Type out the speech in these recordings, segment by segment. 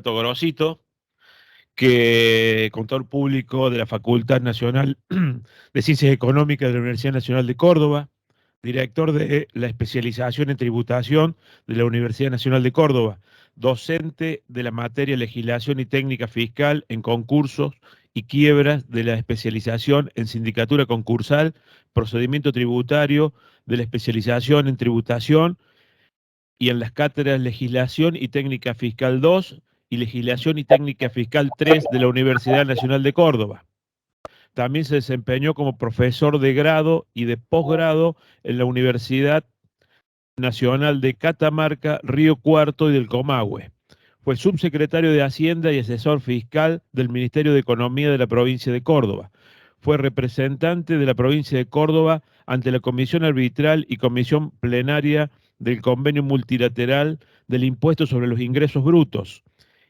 Mato Grosito, que contador público de la Facultad Nacional de Ciencias Económicas de la Universidad Nacional de Córdoba, director de la especialización en tributación de la Universidad Nacional de Córdoba, docente de la materia legislación y técnica fiscal en concursos y quiebras de la especialización en sindicatura concursal, procedimiento tributario de la especialización en tributación y en las cátedras Legislación y Técnica Fiscal 2 y Legislación y Técnica Fiscal 3 de la Universidad Nacional de Córdoba. También se desempeñó como profesor de grado y de posgrado en la Universidad Nacional de Catamarca, Río Cuarto y del Comahue. Fue subsecretario de Hacienda y asesor fiscal del Ministerio de Economía de la provincia de Córdoba. Fue representante de la provincia de Córdoba ante la Comisión Arbitral y Comisión Plenaria del Convenio Multilateral del Impuesto sobre los Ingresos Brutos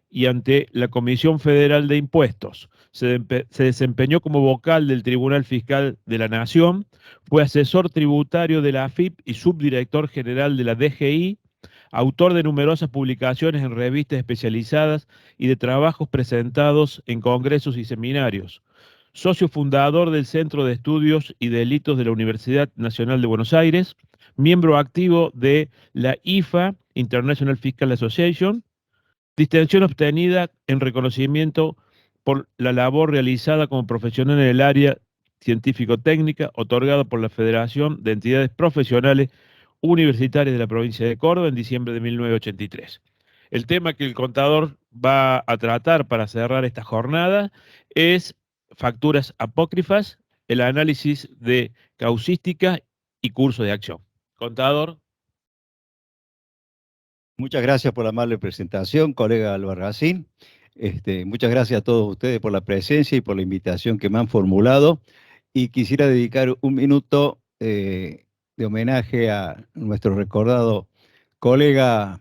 y ante la Comisión Federal de Impuestos. Se desempeñó como vocal del Tribunal Fiscal de la Nación, fue asesor tributario de la AFIP y subdirector general de la DGI, autor de numerosas publicaciones en revistas especializadas y de trabajos presentados en congresos y seminarios. Socio fundador del Centro de Estudios y Delitos de la Universidad Nacional de Buenos Aires, miembro activo de la IFA, International Fiscal Association, distinción obtenida en reconocimiento por la labor realizada como profesional en el área científico-técnica, otorgado por la Federación de Entidades Profesionales Universitarias de la provincia de Córdoba en diciembre de 1983. El tema que el contador va a tratar para cerrar esta jornada es facturas apócrifas, el análisis de causística y curso de acción. Contador. Muchas gracias por la amable presentación, colega Albarracín. Muchas gracias a todos ustedes por la presencia y por la invitación que me han formulado. Y quisiera dedicar un minuto de homenaje a nuestro recordado colega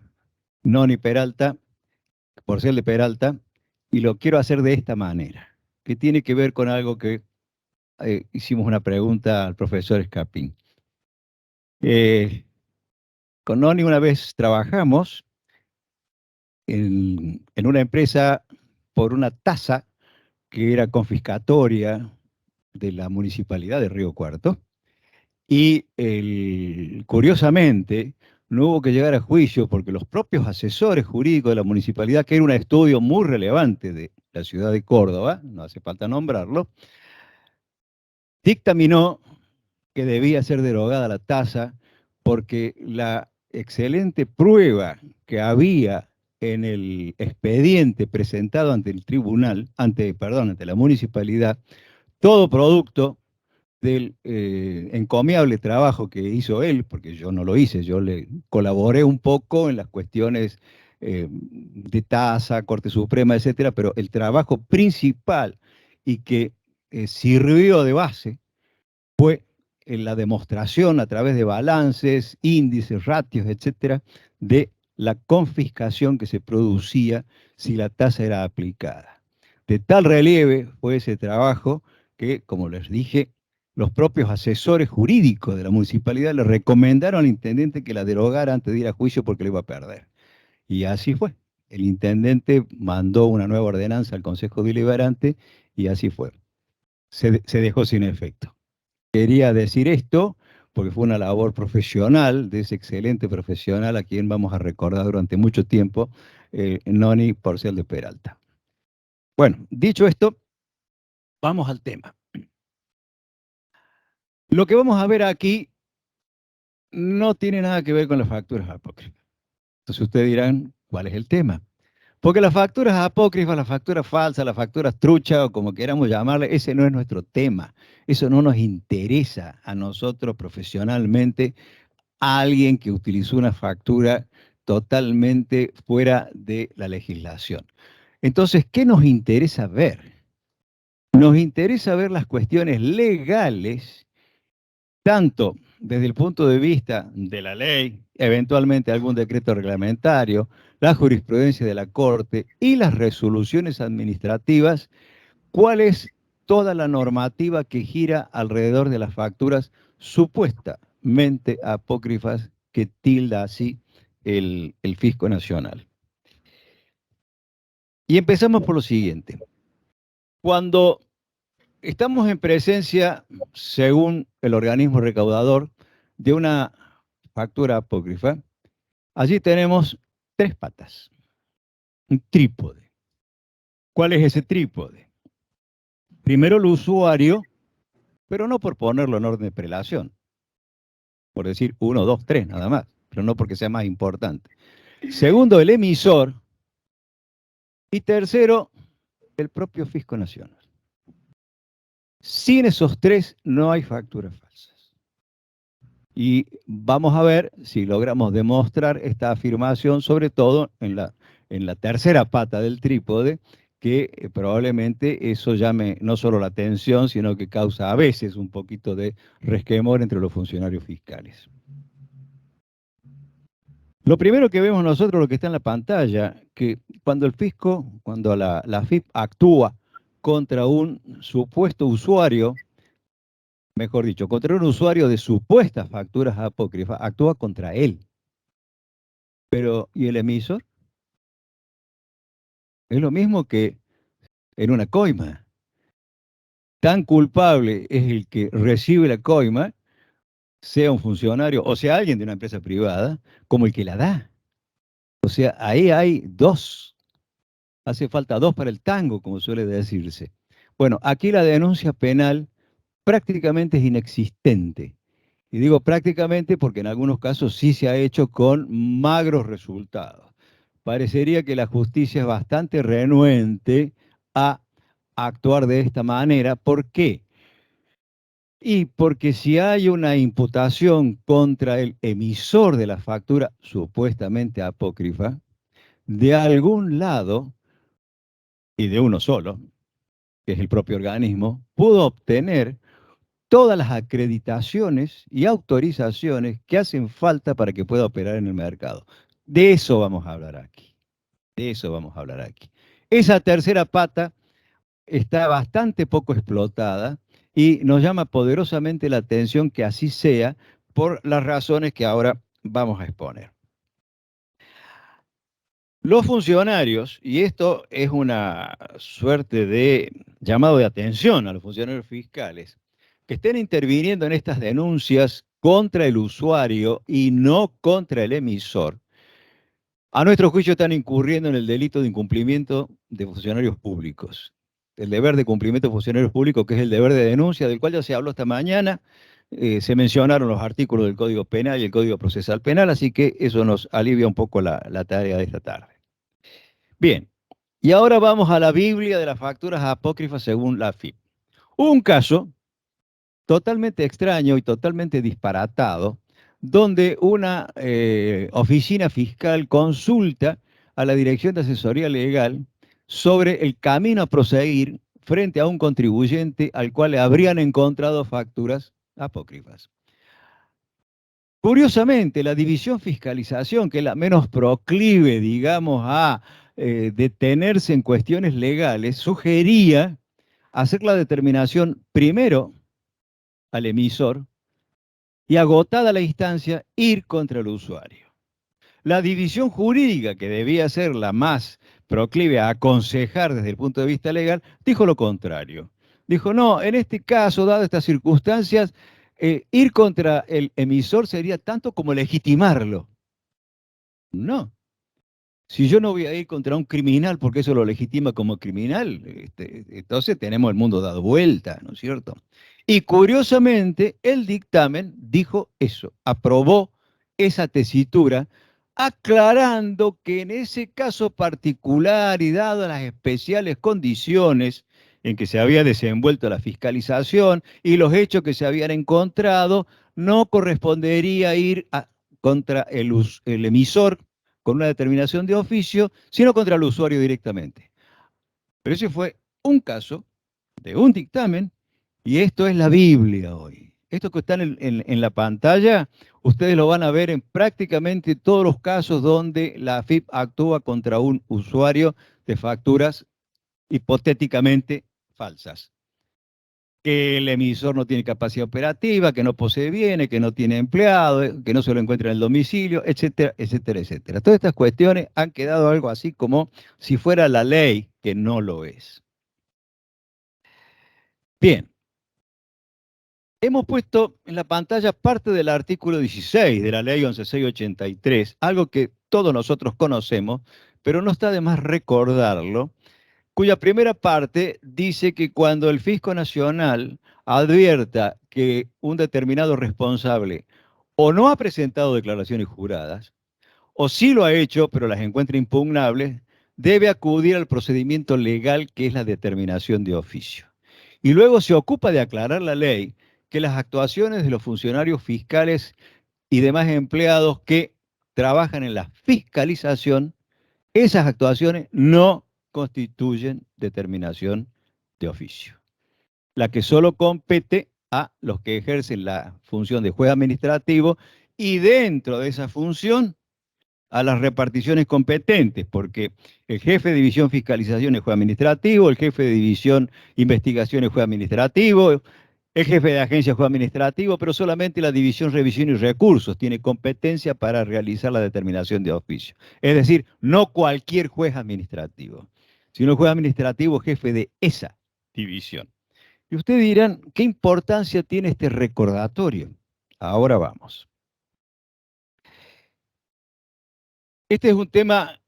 Noni Peralta, Porcel de Peralta, y lo quiero hacer de esta manera, que tiene que ver con algo que hicimos una pregunta al profesor Escapín. Con Noni una vez trabajamos en una empresa por una tasa que era confiscatoria de la municipalidad de Río Cuarto, y curiosamente no hubo que llegar a juicio porque los propios asesores jurídicos de la municipalidad, que era un estudio muy relevante de la ciudad de Córdoba, no hace falta nombrarlo, dictaminó que debía ser derogada la tasa porque la excelente prueba que había en el expediente presentado ante el tribunal, ante la municipalidad, todo producto del encomiable trabajo que hizo él, porque yo no lo hice, yo le colaboré un poco en las cuestiones de tasa, Corte Suprema, etcétera, pero el trabajo principal y que sirvió de base fue en la demostración a través de balances, índices, ratios, etcétera, de la confiscación que se producía si la tasa era aplicada. De tal relieve fue ese trabajo que, como les dije, los propios asesores jurídicos de la municipalidad le recomendaron al intendente que la derogara antes de ir a juicio porque lo iba a perder. Y así fue. El intendente mandó una nueva ordenanza al Consejo Deliberante y así fue. Se dejó sin efecto. Quería decir esto porque fue una labor profesional de ese excelente profesional a quien vamos a recordar durante mucho tiempo, Noni Porcel de Peralta. Bueno, dicho esto, vamos al tema. Lo que vamos a ver aquí no tiene nada que ver con las facturas apócrifas. Entonces ustedes dirán, ¿cuál es el tema? Porque las facturas apócrifas, las facturas falsas, las facturas truchas, o como queramos llamarle, ese no es nuestro tema. Eso no nos interesa a nosotros profesionalmente, a alguien que utilizó una factura totalmente fuera de la legislación. Entonces, ¿qué nos interesa ver? Nos interesa ver las cuestiones legales, tanto desde el punto de vista de la ley, eventualmente algún decreto reglamentario, la jurisprudencia de la Corte y las resoluciones administrativas, cuál es toda la normativa que gira alrededor de las facturas supuestamente apócrifas que tilda así el Fisco Nacional. Y empezamos por lo siguiente. Cuando estamos en presencia, según el organismo recaudador, de una factura apócrifa, allí tenemos tres patas, un trípode. ¿Cuál es ese trípode? Primero el usuario, pero no por ponerlo en orden de prelación, por decir 1, 2, 3 nada más, pero no porque sea más importante. Segundo, el emisor. Y tercero, el propio Fisco Nacional. Sin esos tres no hay facturas falsas. Y vamos a ver si logramos demostrar esta afirmación, sobre todo en la tercera pata del trípode, que probablemente eso llame no solo la atención, sino que causa a veces un poquito de resquemor entre los funcionarios fiscales. Lo primero que vemos nosotros, lo que está en la pantalla, que cuando el fisco, cuando la AFIP actúa contra un supuesto usuario, mejor dicho, contra un usuario de supuestas facturas apócrifas, actúa contra él. Pero, ¿y el emisor? Es lo mismo que en una coima. Tan culpable es el que recibe la coima, sea un funcionario o sea alguien de una empresa privada, como el que la da. O sea, ahí hay dos. Hace falta dos para el tango, como suele decirse. Bueno, aquí la denuncia penal prácticamente es inexistente. Y digo prácticamente porque en algunos casos sí se ha hecho con magros resultados. Parecería que la justicia es bastante renuente a actuar de esta manera. ¿Por qué? Y porque si hay una imputación contra el emisor de la factura supuestamente apócrifa, de algún lado, y de uno solo, que es el propio organismo, pudo obtener todas las acreditaciones y autorizaciones que hacen falta para que pueda operar en el mercado. De eso vamos a hablar aquí. De eso vamos a hablar aquí. Esa tercera pata está bastante poco explotada y nos llama poderosamente la atención que así sea por las razones que ahora vamos a exponer. Los funcionarios, y esto es una suerte de llamado de atención a los funcionarios fiscales, que estén interviniendo en estas denuncias contra el usuario y no contra el emisor, a nuestro juicio están incurriendo en el delito de incumplimiento de funcionarios públicos. El deber de cumplimiento de funcionarios públicos, que es el deber de denuncia, del cual ya se habló esta mañana, se mencionaron los artículos del Código Penal y el Código Procesal Penal, así que eso nos alivia un poco la tarea de esta tarde. Bien, y ahora vamos a la Biblia de las facturas apócrifas según la AFIP. Un caso totalmente extraño y totalmente disparatado, donde una oficina fiscal consulta a la Dirección de Asesoría Legal sobre el camino a proseguir frente a un contribuyente al cual le habrían encontrado facturas apócrifas. Curiosamente, la División Fiscalización, que es la menos proclive, digamos, a detenerse en cuestiones legales, sugería hacer la determinación primero al emisor y, agotada la instancia, ir contra el usuario. La división jurídica, que debía ser la más proclive a aconsejar desde el punto de vista legal, dijo lo contrario. Dijo, no, en este caso, dadas estas circunstancias, ir contra el emisor sería tanto como legitimarlo. No. Si yo no voy a ir contra un criminal porque eso lo legitima como criminal, entonces tenemos el mundo dado vuelta, ¿no es cierto? Y curiosamente, el dictamen dijo eso, aprobó esa tesitura, aclarando que en ese caso particular y dadas las especiales condiciones en que se había desenvuelto la fiscalización y los hechos que se habían encontrado, no correspondería ir contra el emisor con una determinación de oficio, sino contra el usuario directamente. Pero ese fue un caso de un dictamen y esto es la Biblia hoy. Esto que está en la pantalla, ustedes lo van a ver en prácticamente todos los casos donde la AFIP actúa contra un usuario de facturas hipotéticamente falsas. que el emisor no tiene capacidad operativa, que no posee bienes, que no tiene empleado, que no se lo encuentra en el domicilio, etcétera, etcétera, etcétera. Todas estas cuestiones han quedado algo así como si fuera la ley, que no lo es. Bien, hemos puesto en la pantalla parte del artículo 16 de la ley 11683, algo que todos nosotros conocemos, pero no está de más recordarlo, cuya primera parte dice que cuando el Fisco Nacional advierta que un determinado responsable o no ha presentado declaraciones juradas, o sí lo ha hecho, pero las encuentra impugnables, debe acudir al procedimiento legal que es la determinación de oficio. Y luego se ocupa de aclarar la ley que las actuaciones de los funcionarios fiscales y demás empleados que trabajan en la fiscalización, esas actuaciones no constituyen determinación de oficio, la que solo compete a los que ejercen la función de juez administrativo y dentro de esa función a las reparticiones competentes, porque el jefe de división fiscalización es juez administrativo, el jefe de división investigación es juez administrativo, el jefe de agencia es juez administrativo, pero solamente la división revisión y recursos tiene competencia para realizar la determinación de oficio. Es decir, no cualquier juez administrativo, sino el juez administrativo jefe de esa división. Y ustedes dirán, ¿qué importancia tiene este recordatorio? Ahora vamos. Este es un tema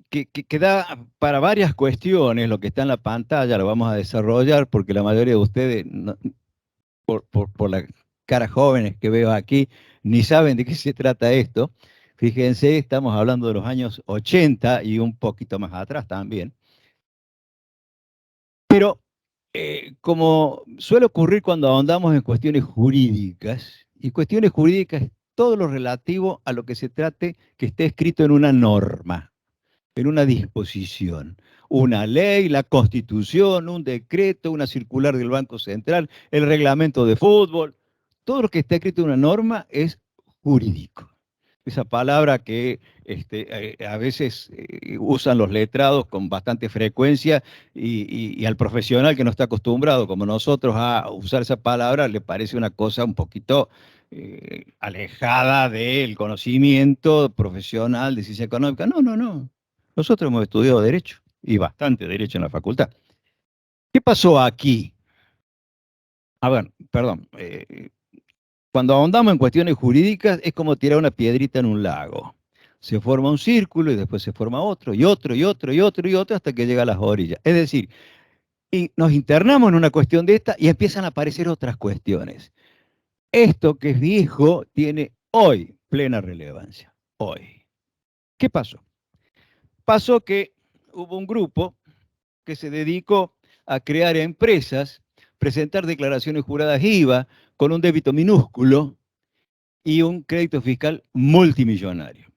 que da para varias cuestiones, lo que está en la pantalla lo vamos a desarrollar porque la mayoría de ustedes, por las caras jóvenes que veo aquí, ni saben de qué se trata esto. Fíjense, estamos hablando de los años 80 y un poquito más atrás también. Pero como suele ocurrir cuando ahondamos en cuestiones jurídicas, y cuestiones jurídicas es todo lo relativo a lo que se trate que esté escrito en una norma, en una disposición, una ley, la constitución, un decreto, una circular del Banco Central, el reglamento de fútbol, todo lo que está escrito en una norma es jurídico. Esa palabra que a veces usan los letrados con bastante frecuencia y al profesional que no está acostumbrado, como nosotros, a usar esa palabra, le parece una cosa un poquito alejada del conocimiento profesional de ciencia económica. No, no, no. Nosotros hemos estudiado Derecho y bastante Derecho en la facultad. ¿Qué pasó aquí? A ver, perdón. Cuando ahondamos en cuestiones jurídicas es como tirar una piedrita en un lago. Se forma un círculo y después se forma otro y otro y otro y otro y otro hasta que llega a las orillas. Es decir, y nos internamos en una cuestión de esta y empiezan a aparecer otras cuestiones. Esto que es viejo tiene hoy plena relevancia. Hoy. ¿Qué pasó? Pasó que hubo un grupo que se dedicó a crear empresas, presentar declaraciones juradas IVA con un débito minúsculo y un crédito fiscal multimillonario.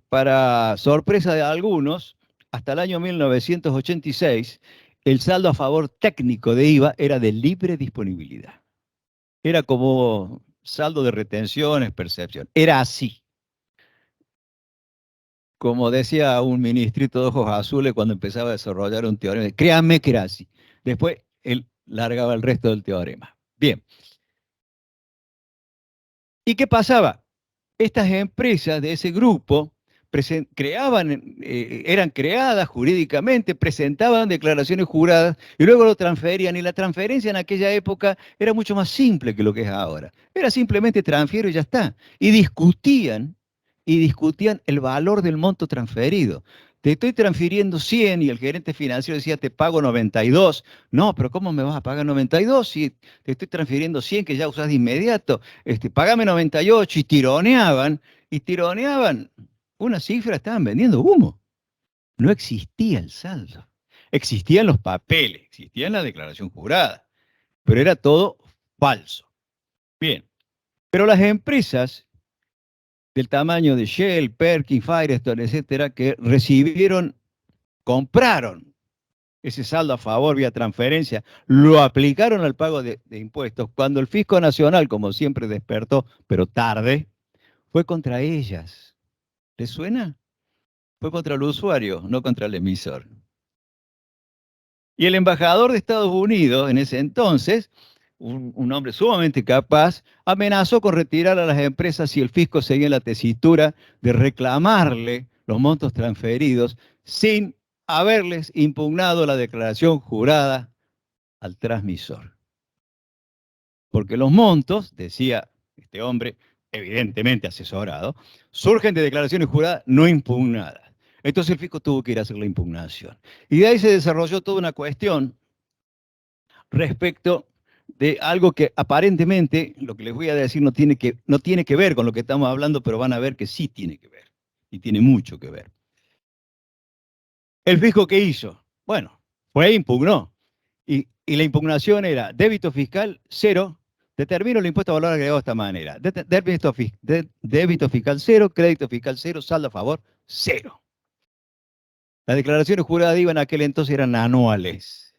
Para sorpresa de algunos, hasta el año 1986, el saldo a favor técnico de IVA era de libre disponibilidad. Era como saldo de retenciones, percepción. Era así. Como decía un ministrito de ojos azules cuando empezaba a desarrollar un teorema, créanme que era así. Después él largaba el resto del teorema. Bien. ¿Y qué pasaba? Estas empresas de ese grupo eran creadas jurídicamente, presentaban declaraciones juradas y luego lo transferían. Y la transferencia en aquella época era mucho más simple que lo que es ahora. Era simplemente transfiero y ya está. Y discutían el valor del monto transferido. Te estoy transfiriendo 100 y el gerente financiero decía, te pago 92. No, pero ¿cómo me vas a pagar 92 si te estoy transfiriendo 100 que ya usás de inmediato? Págame 98 y tironeaban una cifra, estaban vendiendo humo. No existía el saldo. Existían los papeles, existía la declaración jurada, pero era todo falso. Bien, pero las empresas del tamaño de Shell, Perkins, Firestone, etcétera, que compraron ese saldo a favor vía transferencia, lo aplicaron al pago de impuestos. Cuando el Fisco Nacional, como siempre, despertó, pero tarde, fue contra ellas. ¿Les suena? Fue contra el usuario, no contra el emisor. Y el embajador de Estados Unidos en ese entonces, un hombre sumamente capaz, amenazó con retirar a las empresas si el fisco seguía en la tesitura de reclamarle los montos transferidos sin haberles impugnado la declaración jurada al transmisor. Porque los montos, decía este hombre, evidentemente asesorado, surgen de declaraciones juradas no impugnadas. Entonces el fisco tuvo que ir a hacer la impugnación. Y de ahí se desarrolló toda una cuestión respecto de algo que aparentemente, lo que les voy a decir, no tiene que ver con lo que estamos hablando, pero van a ver que sí tiene que ver, y tiene mucho que ver. ¿El fisco qué hizo? Bueno, fue e impugnó. Y la impugnación era débito fiscal cero, determino el impuesto a valor agregado de esta manera. Débito fiscal cero, crédito fiscal cero, saldo a favor cero. Las declaraciones juradas de IVA en aquel entonces eran anuales.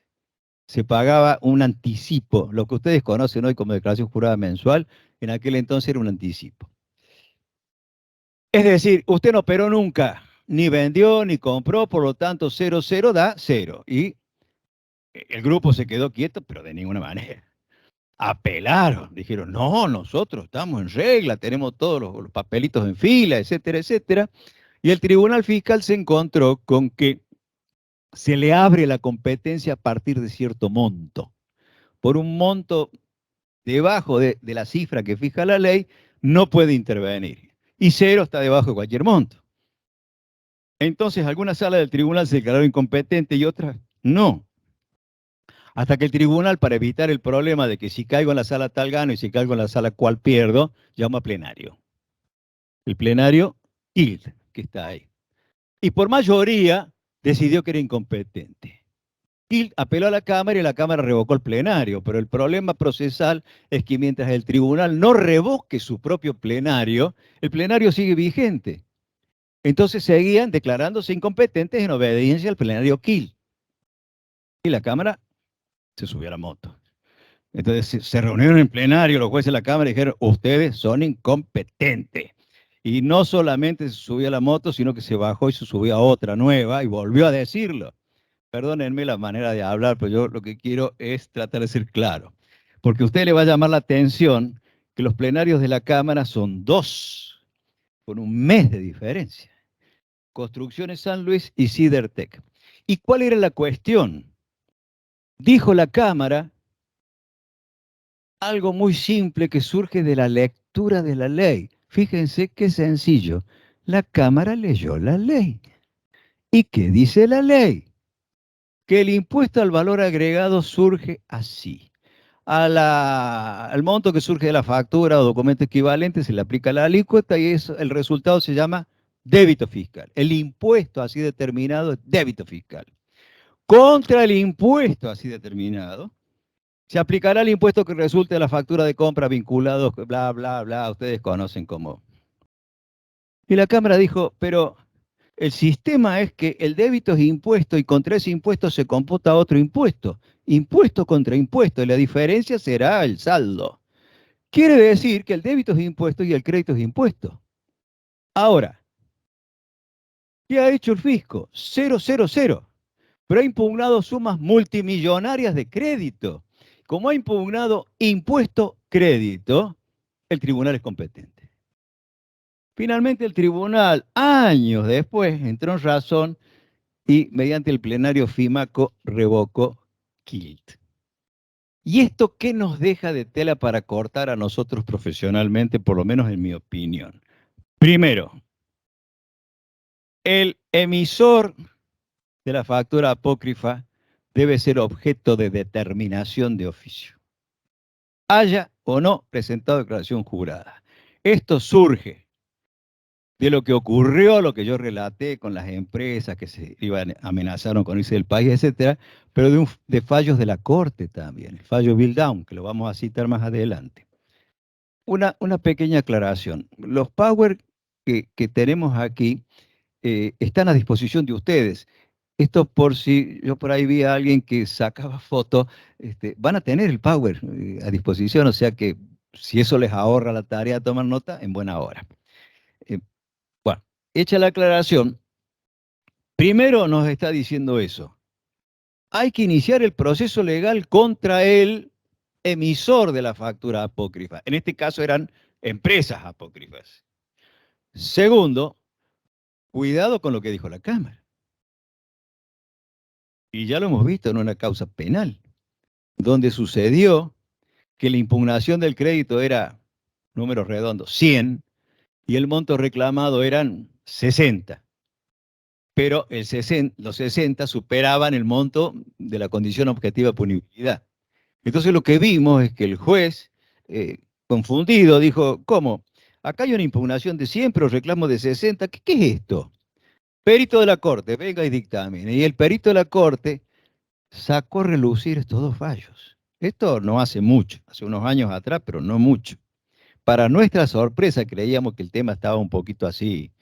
Se pagaba un anticipo. Lo que ustedes conocen hoy como declaración jurada mensual, en aquel entonces era un anticipo. Es decir, usted no operó nunca, ni vendió, ni compró, por lo tanto, cero, cero da cero. Y el grupo se quedó quieto, pero de ninguna manera. Apelaron, dijeron, no, nosotros estamos en regla, tenemos todos los papelitos en fila, etcétera, etcétera. Y el tribunal fiscal se encontró con que se le abre la competencia a partir de cierto monto. Por un monto debajo de la cifra que fija la ley, no puede intervenir. Y cero está debajo de cualquier monto. Entonces, algunas salas del tribunal se declararon incompetentes y otras no. Hasta que el tribunal, para evitar el problema de que si caigo en la sala tal gano y si caigo en la sala cual pierdo, llama a plenario. El plenario, ILD, que está ahí. Y por mayoría decidió que era incompetente. ILD apeló a la Cámara y la Cámara revocó el plenario, pero el problema procesal es que mientras el tribunal no revoque su propio plenario, el plenario sigue vigente. Entonces seguían declarándose incompetentes en obediencia al plenario KIL. Y la Cámara se subió a la moto. Entonces se reunieron en plenario los jueces de la Cámara y dijeron, ustedes son incompetentes. Y no solamente se subió a la moto, sino que se bajó y se subió a otra nueva y volvió a decirlo. Perdónenme la manera de hablar, pero yo lo que quiero es tratar de ser claro. Porque a usted le va a llamar la atención que los plenarios de la Cámara son dos, con un mes de diferencia. Construcciones San Luis y Cidertec. ¿Y cuál era la cuestión? Dijo la Cámara algo muy simple que surge de la lectura de la ley. Fíjense qué sencillo. La Cámara leyó la ley. ¿Y qué dice la ley? Que el impuesto al valor agregado surge así. Al monto que surge de la factura o documento equivalente se le aplica la alícuota y el resultado se llama débito fiscal. El impuesto así determinado es débito fiscal. Contra el impuesto así determinado, se aplicará el impuesto que resulte de la factura de compra vinculado, bla, bla, bla, ustedes conocen cómo. Y la Cámara dijo, pero el sistema es que el débito es impuesto y contra ese impuesto se computa otro impuesto. Impuesto contra impuesto, y la diferencia será el saldo. Quiere decir que el débito es impuesto y el crédito es impuesto. Ahora, ¿qué ha hecho el fisco? 000. Pero ha impugnado sumas multimillonarias de crédito. Como ha impugnado impuesto crédito, el tribunal es competente. Finalmente el tribunal, años después, entró en razón y mediante el plenario FIMACO revocó KILT. ¿Y esto qué nos deja de tela para cortar a nosotros profesionalmente, por lo menos en mi opinión? Primero, el emisor de la factura apócrifa debe ser objeto de determinación de oficio, haya o no presentado declaración jurada. Esto surge de lo que ocurrió, lo que yo relaté con las empresas que se amenazaron con irse del país, etcétera, pero de fallos de la Corte también, el fallo Bildown, que lo vamos a citar más adelante. Una pequeña aclaración. Los Power que tenemos aquí están a disposición de ustedes. Esto por si yo por ahí vi a alguien que sacaba fotos, van a tener el Power a disposición, o sea que si eso les ahorra la tarea de tomar nota, en buena hora. Bueno, hecha la aclaración, primero nos está diciendo eso. hay que iniciar el proceso legal contra el emisor de la factura apócrifa. En este caso eran empresas apócrifas. Segundo, cuidado con lo que dijo la Cámara. Y ya lo hemos visto en una causa penal, donde sucedió que la impugnación del crédito era, números redondos, 100, y el monto reclamado eran 60. Pero los 60 superaban el monto de la condición objetiva de punibilidad. Entonces lo que vimos es que el juez, confundido, dijo, ¿cómo? Acá hay una impugnación de 100, pero reclamo de 60. ¿Qué es esto? Perito de la Corte, venga y dictamine. Y el perito de la Corte sacó a relucir estos dos fallos. Esto no hace mucho, hace unos años atrás, pero no mucho. Para nuestra sorpresa, creíamos que el tema estaba un poquito así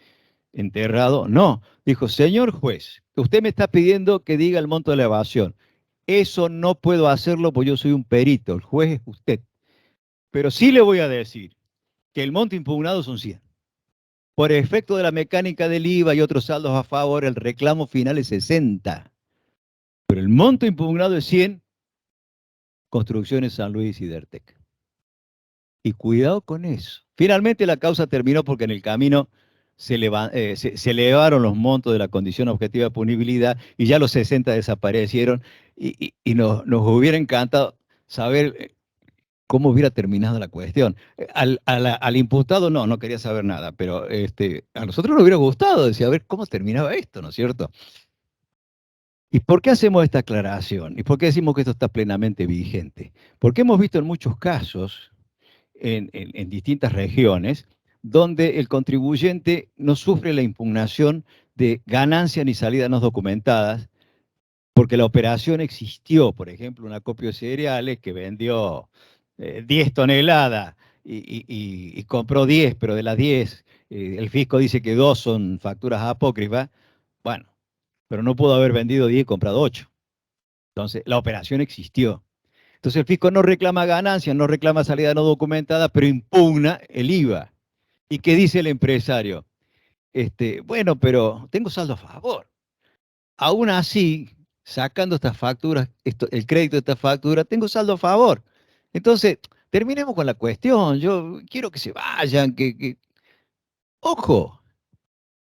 enterrado. No, dijo, señor juez, usted me está pidiendo que diga el monto de la evasión. Eso no puedo hacerlo porque yo soy un perito, el juez es usted. Pero sí le voy a decir que el monto impugnado son 100. Por efecto de la mecánica del IVA y otros saldos a favor, el reclamo final es 60. Pero el monto impugnado es 100, Construcciones San Luis y Dertec. Y cuidado con eso. Finalmente la causa terminó porque en el camino se elevaron los montos de la condición objetiva de punibilidad y ya los 60 desaparecieron y nos hubiera encantado saber cómo hubiera terminado la cuestión. Al imputado no quería saber nada, pero a nosotros nos hubiera gustado decir, a ver cómo terminaba esto, ¿no es cierto? ¿Y por qué hacemos esta aclaración? ¿Y por qué decimos que esto está plenamente vigente? Porque hemos visto en muchos casos, en distintas regiones, donde el contribuyente no sufre la impugnación de ganancias ni salidas no documentadas, porque la operación existió. Por ejemplo, una acopio de cereales que vendió 10 toneladas y compró 10, pero de las 10 el fisco dice que 2 son facturas apócrifas. Bueno, pero no pudo haber vendido 10 y comprado 8. Entonces, la operación existió. Entonces, el fisco no reclama ganancias, no reclama salida no documentada, pero impugna el IVA. ¿Y qué dice el empresario? Bueno, pero tengo saldo a favor. Aún así, sacando estas facturas, el crédito de esta factura, tengo saldo a favor. Entonces, terminemos con la cuestión. Yo quiero que se vayan, ojo,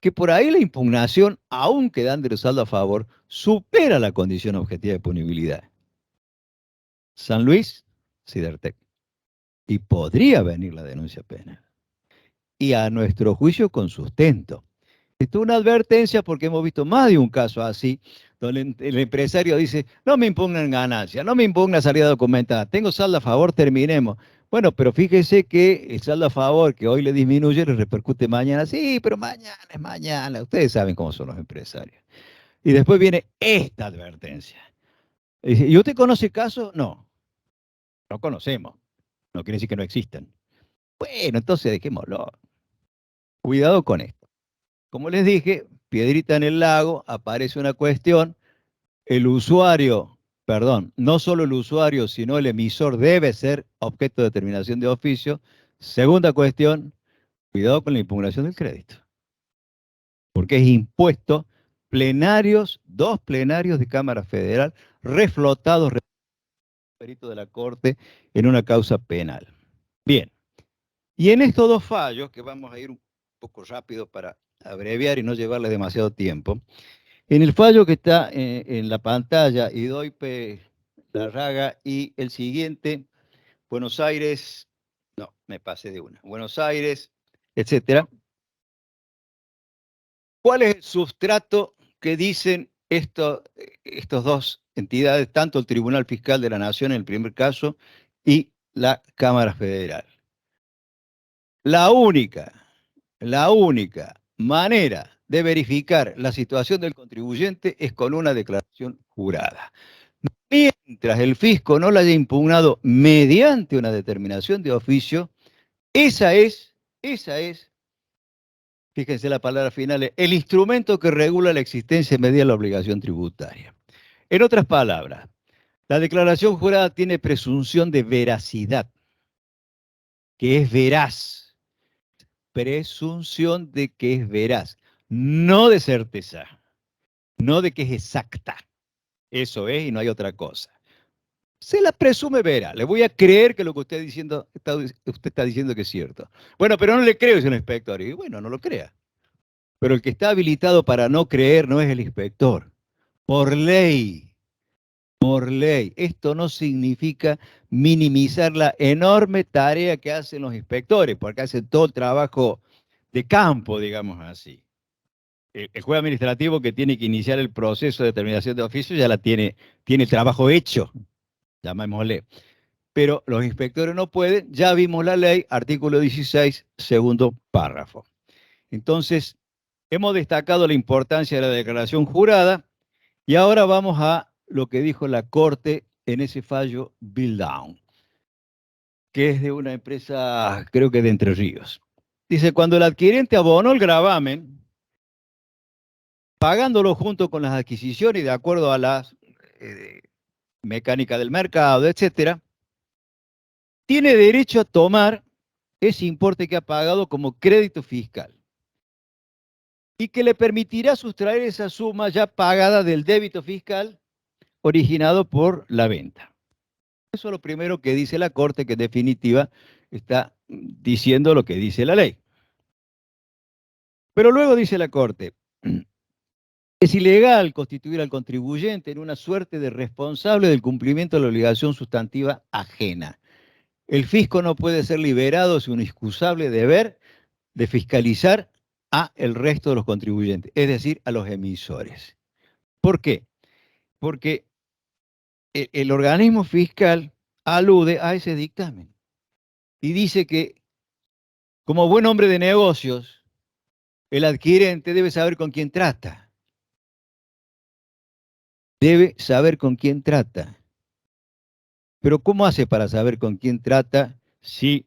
que por ahí la impugnación, aun quedando el saldo a favor, supera la condición objetiva de punibilidad. San Luis, Sidertec. Y podría venir la denuncia penal. Y a nuestro juicio con sustento. Esto es una advertencia porque hemos visto más de un caso así, donde el empresario dice, no me impugnan ganancia, no me impugna salida documentada, tengo saldo a favor, terminemos. Bueno, pero fíjese que el saldo a favor que hoy le disminuye le repercute mañana. Sí, pero mañana es mañana. Ustedes saben cómo son los empresarios. Y después viene esta advertencia. ¿Y usted conoce casos? No, no conocemos. No quiere decir que no existan. Bueno, entonces dejémoslo. Cuidado con esto. Como les dije, piedrita en el lago, aparece una cuestión, el usuario, perdón, no solo el usuario, sino el emisor debe ser objeto de determinación de oficio. Segunda cuestión, cuidado con la impugnación del crédito, porque es impuesto plenarios, 2 plenarios de Cámara Federal, reflotados, perito de la Corte, en una causa penal. Bien, y en estos 2 fallos, que vamos a ir un poco rápido para abreviar y no llevarle demasiado tiempo, en el fallo que está en la pantalla, Idoipe Larraga y el siguiente, Buenos Aires, no, me pasé de una, Buenos Aires, etcétera. ¿Cuál es el sustrato que dicen estos 2 entidades, tanto el Tribunal Fiscal de la Nación en el primer caso y la Cámara Federal? La única manera de verificar la situación del contribuyente es con una declaración jurada. Mientras el fisco no la haya impugnado mediante una determinación de oficio, esa es, fíjense la palabra final, el instrumento que regula la existencia y medida de la obligación tributaria. En otras palabras, la declaración jurada tiene presunción de veracidad, que es veraz. Presunción de que es veraz, no de certeza, no de que es exacta. Eso es y no hay otra cosa. Se la presume vera. Le voy a creer que lo que usted está diciendo que es cierto. Bueno, pero no le creo, señor inspector. Y bueno, no lo crea. Pero el que está habilitado para no creer no es el inspector. Por ley, por ley. Esto no significa minimizar la enorme tarea que hacen los inspectores, porque hacen todo el trabajo de campo, digamos así. El juez administrativo que tiene que iniciar el proceso de determinación de oficio ya tiene el trabajo hecho, llamémosle. Pero los inspectores no pueden, ya vimos la ley, artículo 16, segundo párrafo. Entonces, hemos destacado la importancia de la declaración jurada y ahora vamos a lo que dijo la Corte en ese fallo Bill Down, que es de una empresa, creo que de Entre Ríos. Dice, cuando el adquirente abonó el gravamen, pagándolo junto con las adquisiciones de acuerdo a las mecánica del mercado, etcétera, tiene derecho a tomar ese importe que ha pagado como crédito fiscal y que le permitirá sustraer esa suma ya pagada del débito fiscal originado por la venta. Eso es lo primero que dice la Corte, que en definitiva está diciendo lo que dice la ley. Pero luego dice la Corte, es ilegal constituir al contribuyente en una suerte de responsable del cumplimiento de la obligación sustantiva ajena. El fisco no puede ser liberado de su inexcusable deber de fiscalizar a el resto de los contribuyentes, es decir, a los emisores. ¿Por qué? Porque el organismo fiscal alude a ese dictamen y dice que, como buen hombre de negocios, el adquirente debe saber con quién trata. Debe saber con quién trata. Pero ¿cómo hace para saber con quién trata si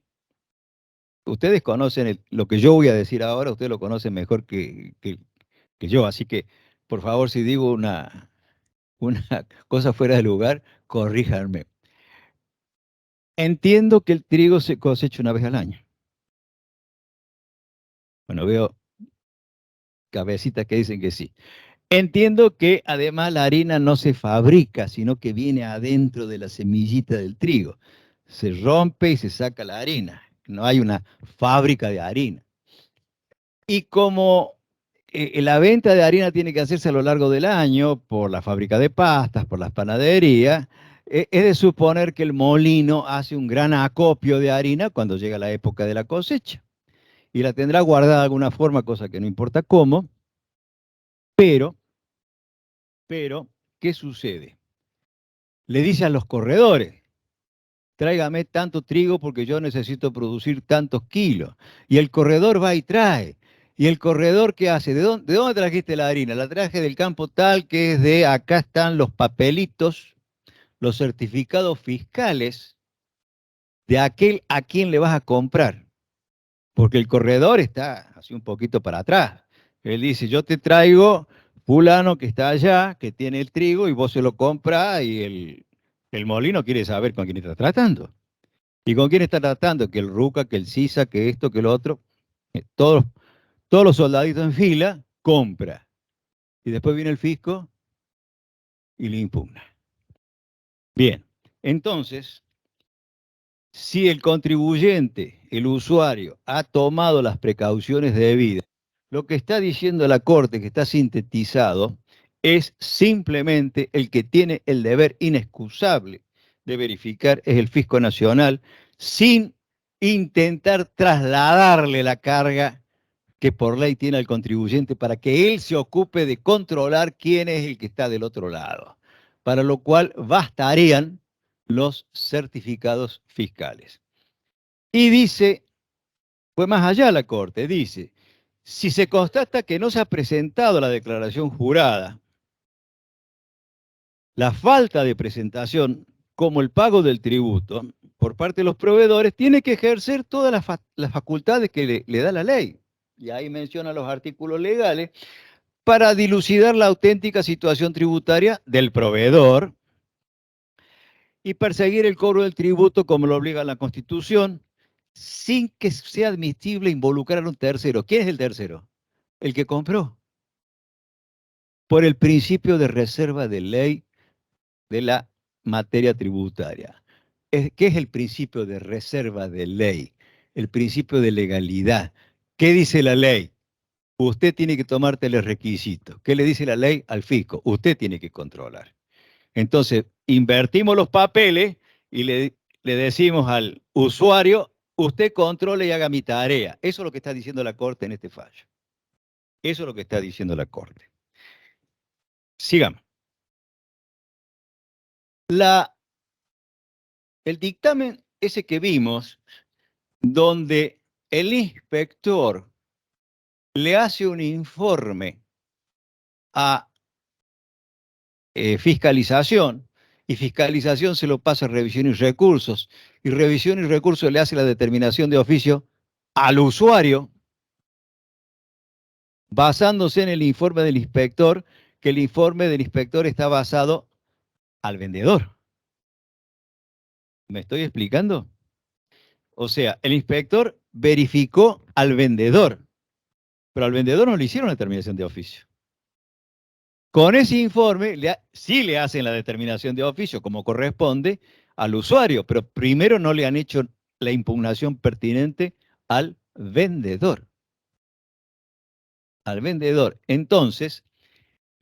ustedes conocen lo que yo voy a decir ahora? Ustedes lo conocen mejor que yo, así que, por favor, si digo una cosa fuera de lugar, corríjanme. Entiendo que el trigo se cosecha una vez al año. Bueno, veo cabecitas que dicen que sí. Entiendo que además la harina no se fabrica, sino que viene adentro de la semillita del trigo. Se rompe y se saca la harina. No hay una fábrica de harina. Y como la venta de harina tiene que hacerse a lo largo del año por la fábrica de pastas, por las panaderías, es de suponer que el molino hace un gran acopio de harina cuando llega la época de la cosecha. Y la tendrá guardada de alguna forma, cosa que no importa cómo, pero, ¿qué sucede? Le dice a los corredores, tráigame tanto trigo porque yo necesito producir tantos kilos. Y el corredor va y trae. ¿Y el corredor qué hace? ¿De dónde trajiste la harina? La traje del campo tal que es de, acá están los papelitos, los certificados fiscales de aquel a quien le vas a comprar. Porque el corredor está así un poquito para atrás. Él dice, yo te traigo fulano que está allá, que tiene el trigo, y vos se lo compras y el molino quiere saber con quién está tratando. ¿Y con quién está tratando? Que el Ruca, que el Sisa, que esto, que lo otro. Todos los soldaditos en fila, compra. Y después viene el fisco y le impugna. Bien, entonces, si el contribuyente, el usuario, ha tomado las precauciones debidas, lo que está diciendo la Corte, que está sintetizado, es simplemente el que tiene el deber inexcusable de verificar es el Fisco Nacional, sin intentar trasladarle la carga que por ley tiene al contribuyente para que él se ocupe de controlar quién es el que está del otro lado, para lo cual bastarían los certificados fiscales. Y dice, fue más allá la Corte, dice, si se constata que no se ha presentado la declaración jurada, la falta de presentación, como el pago del tributo, por parte de los proveedores, tiene que ejercer todas las facultades que le da la ley. Y ahí menciona los artículos legales para dilucidar la auténtica situación tributaria del proveedor y perseguir el cobro del tributo como lo obliga la Constitución, sin que sea admisible involucrar a un tercero. ¿Quién es el tercero? El que compró. Por el principio de reserva de ley de la materia tributaria. ¿Qué es el principio de reserva de ley? El principio de legalidad. ¿Qué dice la ley? Usted tiene que tomar tales requisitos. ¿Qué le dice la ley al fisco? Usted tiene que controlar. Entonces, invertimos los papeles y le decimos al usuario, usted controle y haga mi tarea. Eso es lo que está diciendo la Corte en este fallo. Eso es lo que está diciendo la Corte. Sigamos. El dictamen ese que vimos, donde el inspector le hace un informe a fiscalización, y fiscalización se lo pasa a revisión y recursos, y revisión y recursos le hace la determinación de oficio al usuario, basándose en el informe del inspector, que el informe del inspector está basado al vendedor. ¿Me estoy explicando? O sea, el inspector verificó al vendedor, pero al vendedor no le hicieron la determinación de oficio. Con ese informe sí le hacen la determinación de oficio como corresponde al usuario, pero primero no le han hecho la impugnación pertinente al vendedor. Al vendedor. Entonces,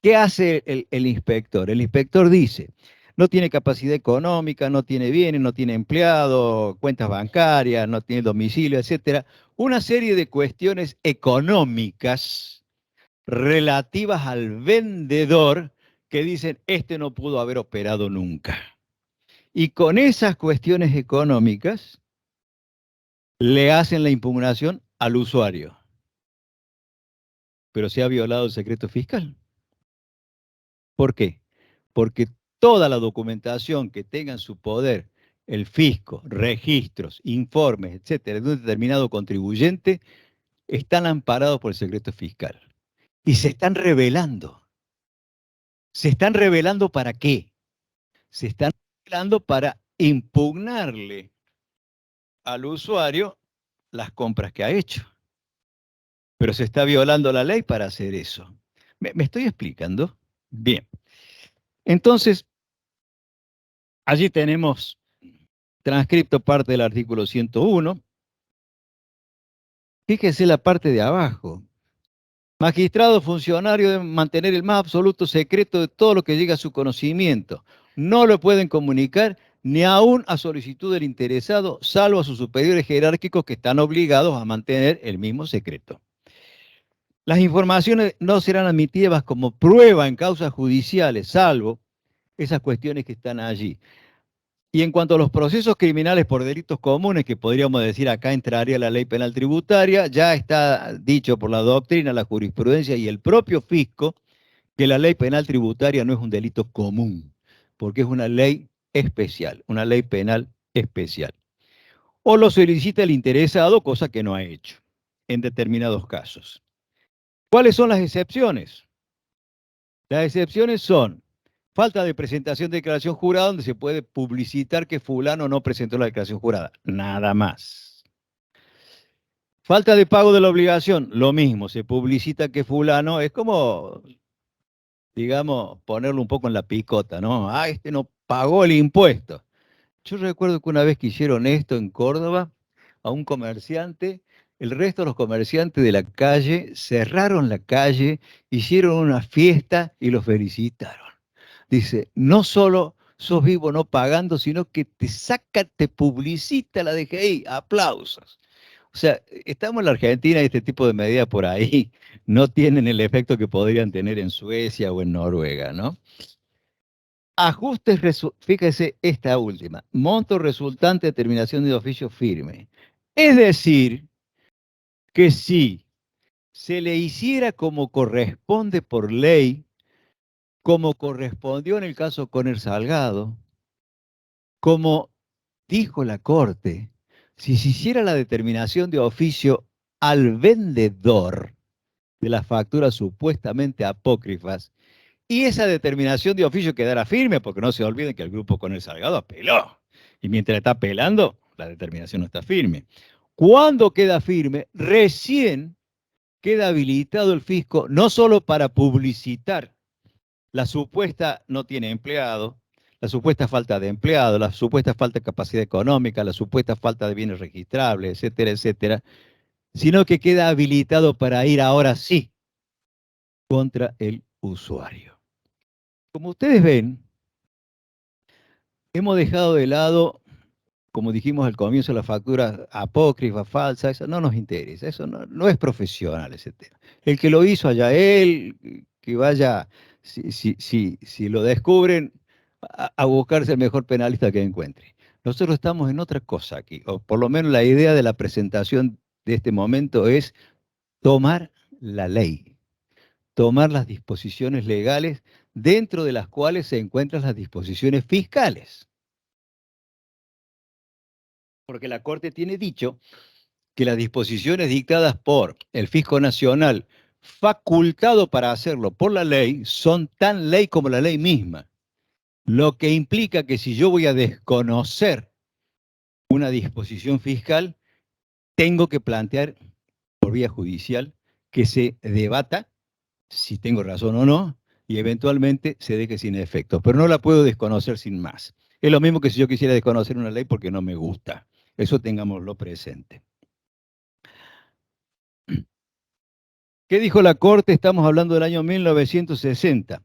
¿qué hace el inspector? El inspector dice, no tiene capacidad económica, no tiene bienes, no tiene empleado, cuentas bancarias, no tiene domicilio, etcétera. Una serie de cuestiones económicas relativas al vendedor que dicen, este no pudo haber operado nunca. Y con esas cuestiones económicas le hacen la impugnación al usuario. Pero se ha violado el secreto fiscal. ¿Por qué? Porque toda la documentación que tenga en su poder el fisco, registros, informes, etcétera, de un determinado contribuyente, están amparados por el secreto fiscal. Y se están revelando. ¿Se están revelando para qué? Se están revelando para impugnarle al usuario las compras que ha hecho. Pero se está violando la ley para hacer eso. ¿Me estoy explicando? Bien. Entonces, allí tenemos transcripto parte del artículo 101. Fíjese la parte de abajo. Magistrado funcionario deben mantener el más absoluto secreto de todo lo que llega a su conocimiento. No lo pueden comunicar ni aún a solicitud del interesado, salvo a sus superiores jerárquicos que están obligados a mantener el mismo secreto. Las informaciones no serán admitidas como prueba en causas judiciales, salvo esas cuestiones que están allí. Y en cuanto a los procesos criminales por delitos comunes, que podríamos decir acá entraría la ley penal tributaria, ya está dicho por la doctrina, la jurisprudencia y el propio fisco que la ley penal tributaria no es un delito común, porque es una ley especial, una ley penal especial. O lo solicita el interesado, cosa que no ha hecho en determinados casos. ¿Cuáles son las excepciones? Las excepciones son falta de presentación de declaración jurada, donde se puede publicitar que fulano no presentó la declaración jurada. Nada más. Falta de pago de la obligación, lo mismo, se publicita que fulano, es como, digamos, ponerlo un poco en la picota, ¿no? Ah, este no pagó el impuesto. Yo recuerdo que una vez que hicieron esto en Córdoba, a un comerciante, el resto de los comerciantes de la calle cerraron la calle, hicieron una fiesta y los felicitaron. Dice, no solo sos vivo no pagando, sino que te saca, te publicita la DGI, aplausos. O sea, estamos en la Argentina y este tipo de medidas por ahí no tienen el efecto que podrían tener en Suecia o en Noruega, ¿no? Ajustes, fíjese esta última, monto resultante de terminación de oficio firme. Es decir, que si se le hiciera como corresponde por ley, como correspondió en el caso Conner Salgado, como dijo la Corte, si se hiciera la determinación de oficio al vendedor de las facturas supuestamente apócrifas, y esa determinación de oficio quedará firme, porque no se olviden que el grupo Conner Salgado apeló. Y mientras está apelando, la determinación no está firme. Cuando queda firme, recién queda habilitado el fisco, no solo para publicitar la supuesta no tiene empleado, la supuesta falta de empleados, la supuesta falta de capacidad económica, la supuesta falta de bienes registrables, etcétera, etcétera, sino que queda habilitado para ir ahora sí contra el usuario. Como ustedes ven, hemos dejado de lado, como dijimos al comienzo, la factura apócrifa, falsa, eso no nos interesa, eso no es profesional ese tema. El que lo hizo allá él, que vaya, si lo descubren, a buscarse el mejor penalista que encuentre. Nosotros estamos en otra cosa aquí, o por lo menos la idea de la presentación de este momento es tomar la ley, tomar las disposiciones legales dentro de las cuales se encuentran las disposiciones fiscales. Porque la Corte tiene dicho que las disposiciones dictadas por el Fisco Nacional, facultado para hacerlo por la ley, son tan ley como la ley misma. Lo que implica que si yo voy a desconocer una disposición fiscal, tengo que plantear por vía judicial que se debata si tengo razón o no, y eventualmente se deje sin efecto. Pero no la puedo desconocer sin más. Es lo mismo que si yo quisiera desconocer una ley porque no me gusta. Eso tengámoslo presente. ¿Qué dijo la Corte? Estamos hablando del año 1960.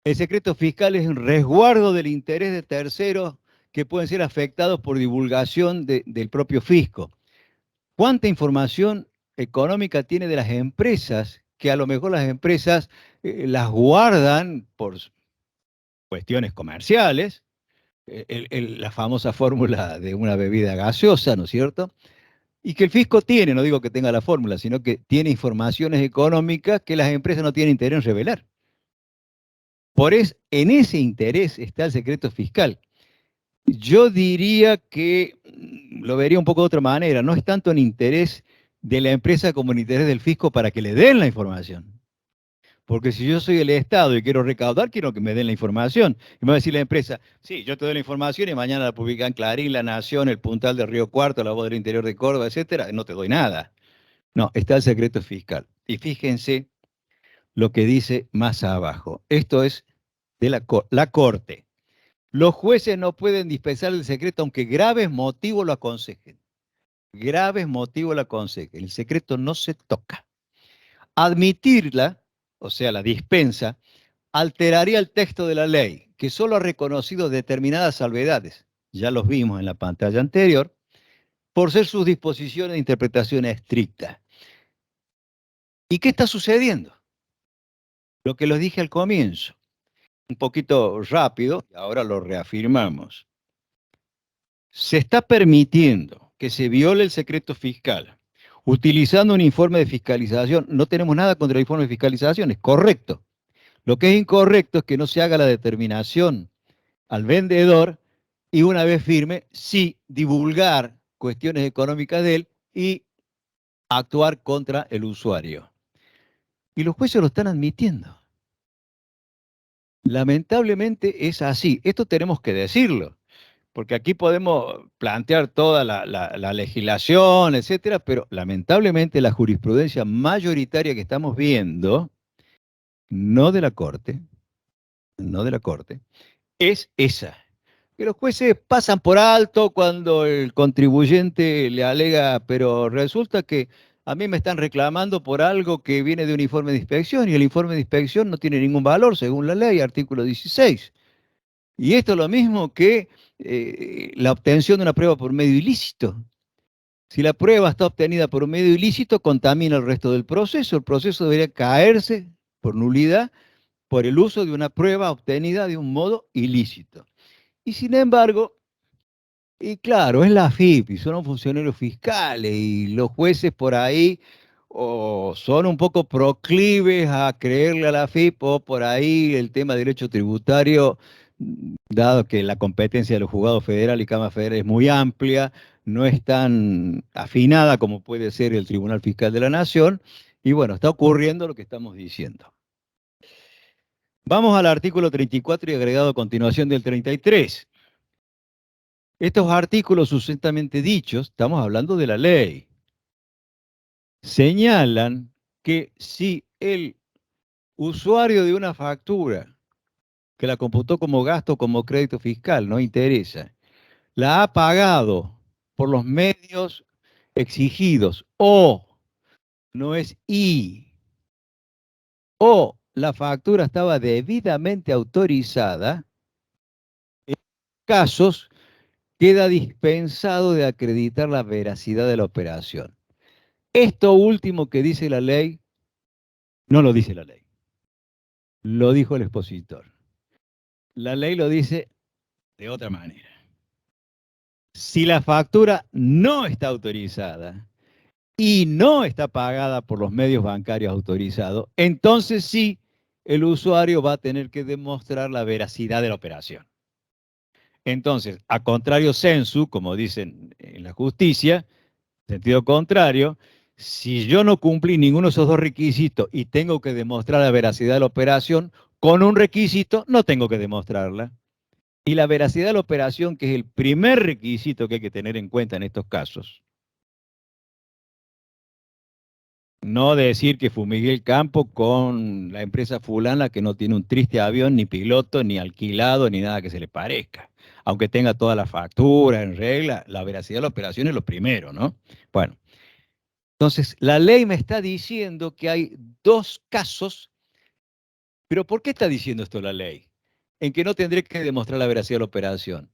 El secreto fiscal es un resguardo del interés de terceros que pueden ser afectados por divulgación del propio fisco. ¿Cuánta información económica tiene de las empresas que a lo mejor las empresas las guardan por cuestiones comerciales? La famosa fórmula de una bebida gaseosa, ¿no es cierto? Y que el fisco tiene, no digo que tenga la fórmula, sino que tiene informaciones económicas que las empresas no tienen interés en revelar. En ese interés está el secreto fiscal. Yo diría que lo vería un poco de otra manera. No es tanto en interés de la empresa como en interés del fisco para que le den la información. Porque si yo soy el Estado y quiero recaudar, quiero que me den la información. Y me va a decir la empresa, sí, yo te doy la información y mañana la publican Clarín, La Nación, El Puntal de Río Cuarto, La Voz del Interior de Córdoba, etcétera. No te doy nada. No, está el secreto fiscal. Y fíjense lo que dice más abajo. Esto es de la Corte. Los jueces no pueden dispensar el secreto aunque graves motivos lo aconsejen. Graves motivos lo aconsejen. El secreto no se toca. Admitirla, o sea, la dispensa, alteraría el texto de la ley, que solo ha reconocido determinadas salvedades, ya los vimos en la pantalla anterior, por ser sus disposiciones de interpretación estricta. ¿Y qué está sucediendo? Lo que les dije al comienzo, un poquito rápido, y ahora lo reafirmamos. Se está permitiendo que se viole el secreto fiscal utilizando un informe de fiscalización. No tenemos nada contra el informe de fiscalización, es correcto. Lo que es incorrecto es que no se haga la determinación al vendedor y una vez firme, sí divulgar cuestiones económicas de él y actuar contra el usuario. Y los jueces lo están admitiendo. Lamentablemente es así. Esto tenemos que decirlo. Porque aquí podemos plantear toda la legislación, etcétera, pero lamentablemente la jurisprudencia mayoritaria que estamos viendo, no de la Corte, no de la Corte, es esa. Que los jueces pasan por alto cuando el contribuyente le alega, pero resulta que a mí me están reclamando por algo que viene de un informe de inspección y el informe de inspección no tiene ningún valor según la ley, artículo 16. Y esto es lo mismo que la obtención de una prueba por medio ilícito. Si la prueba está obtenida por un medio ilícito, contamina el resto del proceso. El proceso debería caerse por nulidad por el uso de una prueba obtenida de un modo ilícito. Y sin embargo, y claro, es la AFIP y son funcionarios fiscales y los jueces por ahí o son un poco proclives a creerle a la AFIP o por ahí el tema de derecho tributario, dado que la competencia de los juzgados federales y Cámara Federal es muy amplia, no es tan afinada como puede ser el Tribunal Fiscal de la Nación, y bueno, está ocurriendo lo que estamos diciendo. Vamos al artículo 34 y agregado a continuación del 33. Estos artículos sucintamente dichos, estamos hablando de la ley, señalan que si el usuario de una factura que la computó como gasto, como crédito fiscal, no interesa. La ha pagado por los medios exigidos, o no es y, o la factura estaba debidamente autorizada, en casos queda dispensado de acreditar la veracidad de la operación. Esto último que dice la ley, no lo dice la ley, lo dijo el expositor. La ley lo dice de otra manera. Si la factura no está autorizada y no está pagada por los medios bancarios autorizados, entonces sí, el usuario va a tener que demostrar la veracidad de la operación. Entonces, a contrario sensu, como dicen en la justicia, sentido contrario, si yo no cumplí ninguno de esos dos requisitos y tengo que demostrar la veracidad de la operación, con un requisito no tengo que demostrarla. Y la veracidad de la operación, que es el primer requisito que hay que tener en cuenta en estos casos, no decir que fumigué el campo con la empresa fulana que no tiene un triste avión, ni piloto, ni alquilado, ni nada que se le parezca. Aunque tenga toda la factura en regla, la veracidad de la operación es lo primero, ¿no? Bueno, entonces la ley me está diciendo que hay dos casos, pero ¿por qué está diciendo esto la ley? En que no tendré que demostrar la veracidad de la operación.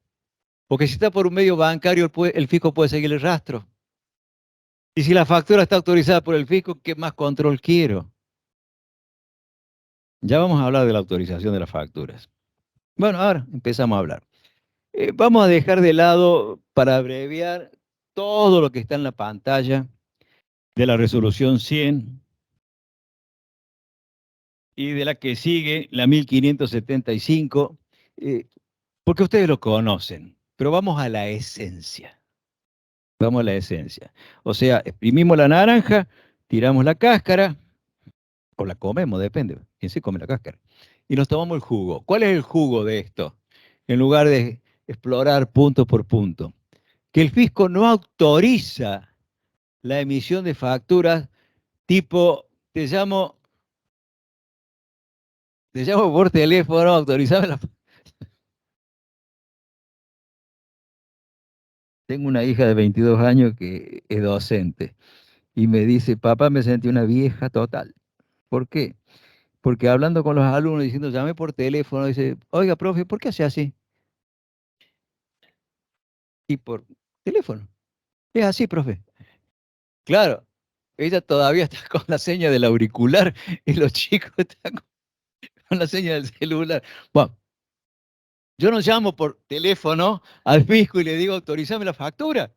Porque si está por un medio bancario, el fisco puede seguir el rastro. Y si la factura está autorizada por el fisco, ¿qué más control quiero? Ya vamos a hablar de la autorización de las facturas. Bueno, ahora empezamos a hablar. Vamos a dejar de lado, para abreviar, todo lo que está en la pantalla de la resolución 100 y de la que sigue, la 1575, porque ustedes lo conocen, pero vamos a la esencia. Vamos a la esencia. O sea, exprimimos la naranja, tiramos la cáscara, o la comemos, depende, quién se come la cáscara, y nos tomamos el jugo. ¿Cuál es el jugo de esto? En lugar de explorar punto por punto, que el fisco no autoriza la emisión de facturas tipo, te llamo por teléfono, autorizame la... Tengo una hija de 22 años que es docente y me dice, papá, me sentí una vieja total. ¿Por qué? Porque hablando con los alumnos, diciendo, llamé por teléfono, dice, oiga, profe, ¿por qué hace así? Y por teléfono. Es así, profe. Claro, ella todavía está con la seña del auricular y los chicos están con la seña del celular. Bueno, yo no llamo por teléfono al fisco y le digo, autorizame la factura.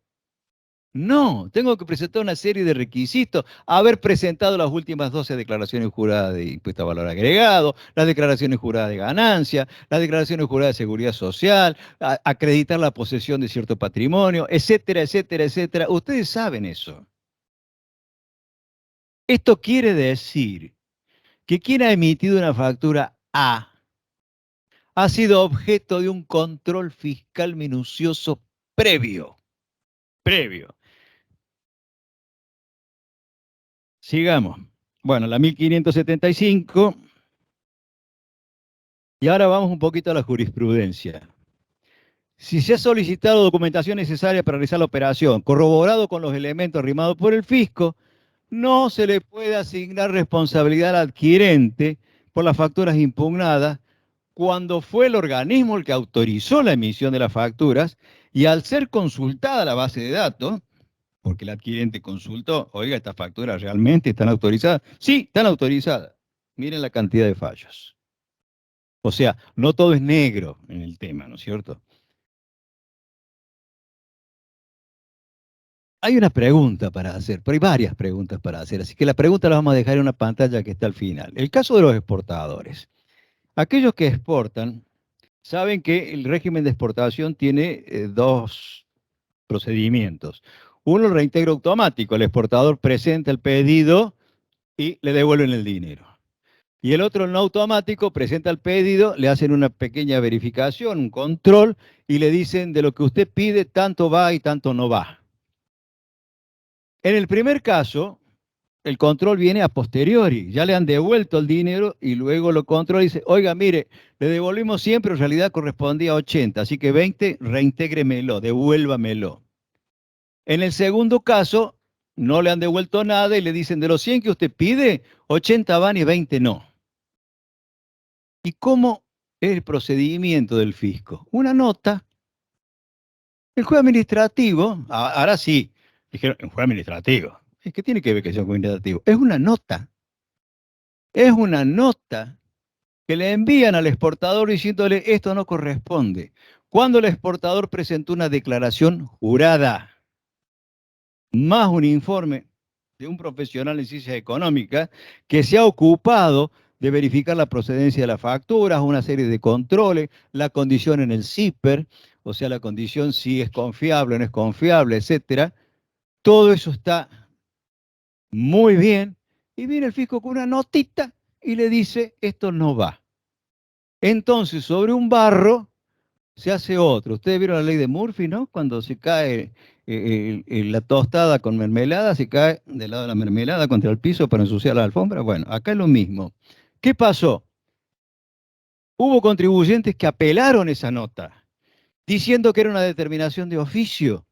No, tengo que presentar una serie de requisitos, haber presentado las últimas 12 declaraciones juradas de impuesto a valor agregado, las declaraciones juradas de ganancia, las declaraciones juradas de seguridad social, acreditar la posesión de cierto patrimonio, etcétera, etcétera, etcétera. Ustedes saben eso. Esto quiere decir que quien ha emitido una factura A ha sido objeto de un control fiscal minucioso previo. Previo. Sigamos. Bueno, la 1575. Y ahora vamos un poquito a la jurisprudencia. Si se ha solicitado documentación necesaria para realizar la operación, corroborado con los elementos arrimados por el fisco, no se le puede asignar responsabilidad al adquirente por las facturas impugnadas cuando fue el organismo el que autorizó la emisión de las facturas y al ser consultada la base de datos, porque el adquirente consultó, oiga, ¿estas facturas realmente están autorizadas? Sí, están autorizadas. Miren la cantidad de fallos. O sea, no todo es negro en el tema, ¿no es cierto? Hay una pregunta para hacer, pero hay varias preguntas para hacer, así que la pregunta la vamos a dejar en una pantalla que está al final. El caso de los exportadores. Aquellos que exportan saben que el régimen de exportación tiene dos procedimientos. Uno, el reintegro automático. El exportador presenta el pedido y le devuelven el dinero. Y el otro, el no automático, presenta el pedido, le hacen una pequeña verificación, un control, y le dicen de lo que usted pide, tanto va y tanto no va. En el primer caso, el control viene a posteriori, ya le han devuelto el dinero y luego lo controla y dice, oiga, mire, le devolvimos 100, pero en realidad correspondía a 80, así que 20, reintégremelo, devuélvamelo. En el segundo caso, no le han devuelto nada y le dicen, de los 100 que usted pide, 80 van y 20 no. ¿Y cómo es el procedimiento del fisco? Una nota. El juez administrativo, ahora sí, dijeron, el juez administrativo. ¿Qué tiene que ver que sea un juez administrativo? Es una nota. Es una nota que le envían al exportador diciéndole esto no corresponde. Cuando el exportador presentó una declaración jurada, más un informe de un profesional en ciencias económicas que se ha ocupado de verificar la procedencia de las facturas, una serie de controles, la condición en el CIPER, o sea, la condición si es confiable o no es confiable, etcétera. Todo eso está muy bien. Y viene el fisco con una notita y le dice, esto no va. Entonces, sobre un barro se hace otro. Ustedes vieron la ley de Murphy, ¿no? Cuando se cae la tostada con mermelada, se cae del lado de la mermelada contra el piso para ensuciar la alfombra. Bueno, acá es lo mismo. ¿Qué pasó? Hubo contribuyentes que apelaron esa nota, diciendo que era una determinación de oficio,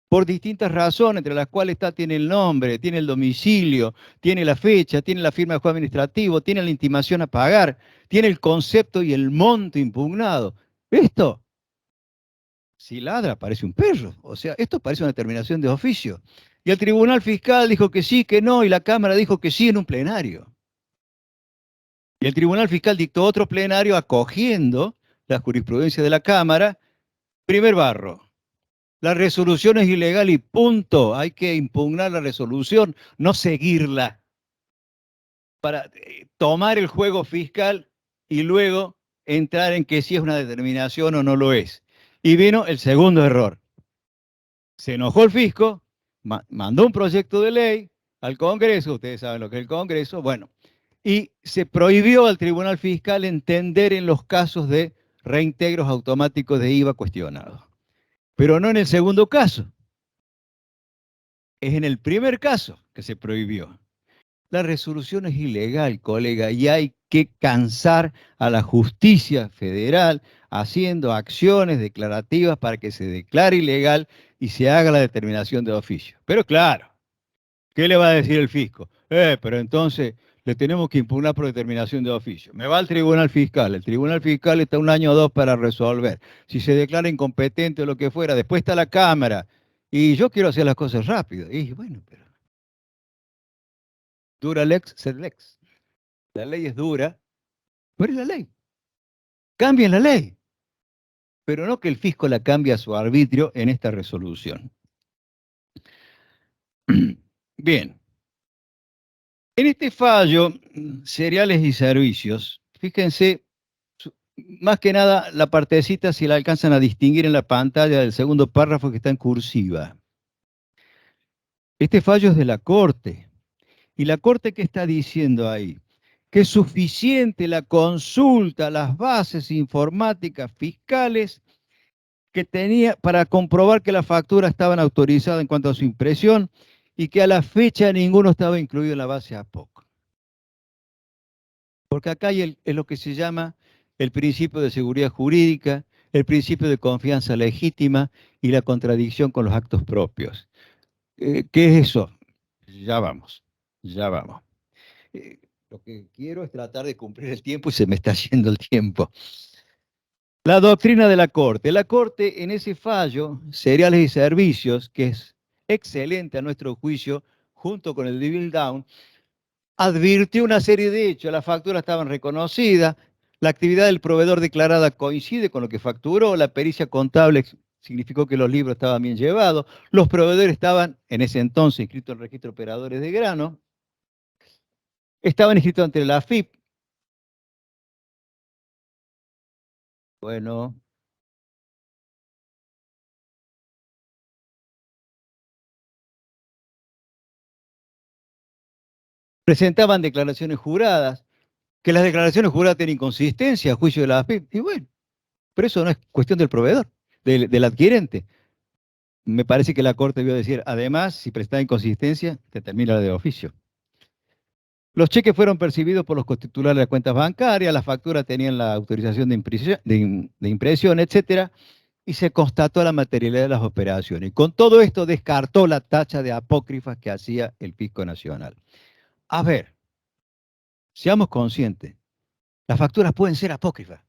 por distintas razones, entre las cuales tiene el nombre, tiene el domicilio, tiene la fecha, tiene la firma del juez administrativo, tiene la intimación a pagar, tiene el concepto y el monto impugnado. Esto, si ladra, parece un perro. O sea, esto parece una determinación de oficio. Y el tribunal fiscal dijo que sí, que no, y la Cámara dijo que sí en un plenario. Y el tribunal fiscal dictó otro plenario acogiendo la jurisprudencia de la Cámara. Primer barro. La resolución es ilegal y punto. Hay que impugnar la resolución, no seguirla. Para tomar el juego fiscal y luego entrar en que si es una determinación o no lo es. Y vino el segundo error. Se enojó el fisco, mandó un proyecto de ley al Congreso, ustedes saben lo que es el Congreso, bueno, y se prohibió al Tribunal Fiscal entender en los casos de reintegros automáticos de IVA cuestionados. Pero no en el segundo caso, es en el primer caso que se prohibió. La resolución es ilegal, colega, y hay que cansar a la justicia federal haciendo acciones declarativas para que se declare ilegal y se haga la determinación de oficio. Pero claro, ¿qué le va a decir el fisco? Pero entonces le tenemos que impugnar por determinación de oficio. Me va al tribunal fiscal. El tribunal fiscal está 1 año o 2 para resolver. Si se declara incompetente o lo que fuera, después está la Cámara. Y yo quiero hacer las cosas rápido. Y bueno, pero dura lex, sed lex. La ley es dura, pero es la ley. Cambien la ley. Pero no que el fisco la cambie a su arbitrio en esta resolución. Bien. En este fallo, cereales y servicios, fíjense, más que nada la partecita, si la alcanzan a distinguir en la pantalla del segundo párrafo que está en cursiva. Este fallo es de la Corte. ¿Y la Corte qué está diciendo ahí? Que es suficiente la consulta a las bases informáticas fiscales que tenía para comprobar que las facturas estaban autorizadas en cuanto a su impresión y que a la fecha ninguno estaba incluido en la base APOC. Porque acá hay es lo que se llama el principio de seguridad jurídica, el principio de confianza legítima y la contradicción con los actos propios. ¿Qué es eso? Ya vamos, ya vamos. Lo que quiero es tratar de cumplir el tiempo y se me está yendo el tiempo. La doctrina de la Corte. La Corte en ese fallo, cereales y servicios, que es excelente a nuestro juicio, junto con el de Bill Down, advirtió una serie de hechos. Las facturas estaban reconocidas, la actividad del proveedor declarada coincide con lo que facturó, la pericia contable significó que los libros estaban bien llevados, los proveedores estaban en ese entonces inscritos en el registro de operadores de grano, estaban inscritos ante la AFIP. Bueno, presentaban declaraciones juradas, que las declaraciones juradas tienen inconsistencia a juicio de la AFIP. Y bueno, pero eso no es cuestión del proveedor, del adquirente. me parece que la Corte debió decir, además, si presenta inconsistencia, determina la de oficio. Los cheques fueron percibidos por los cotitulares de las cuentas bancarias, las facturas tenían la autorización de impresión, etcétera, y se constató la materialidad de las operaciones. Con todo esto descartó la tacha de apócrifas que hacía el Fisco Nacional. A ver, seamos conscientes, las facturas pueden ser apócrifas.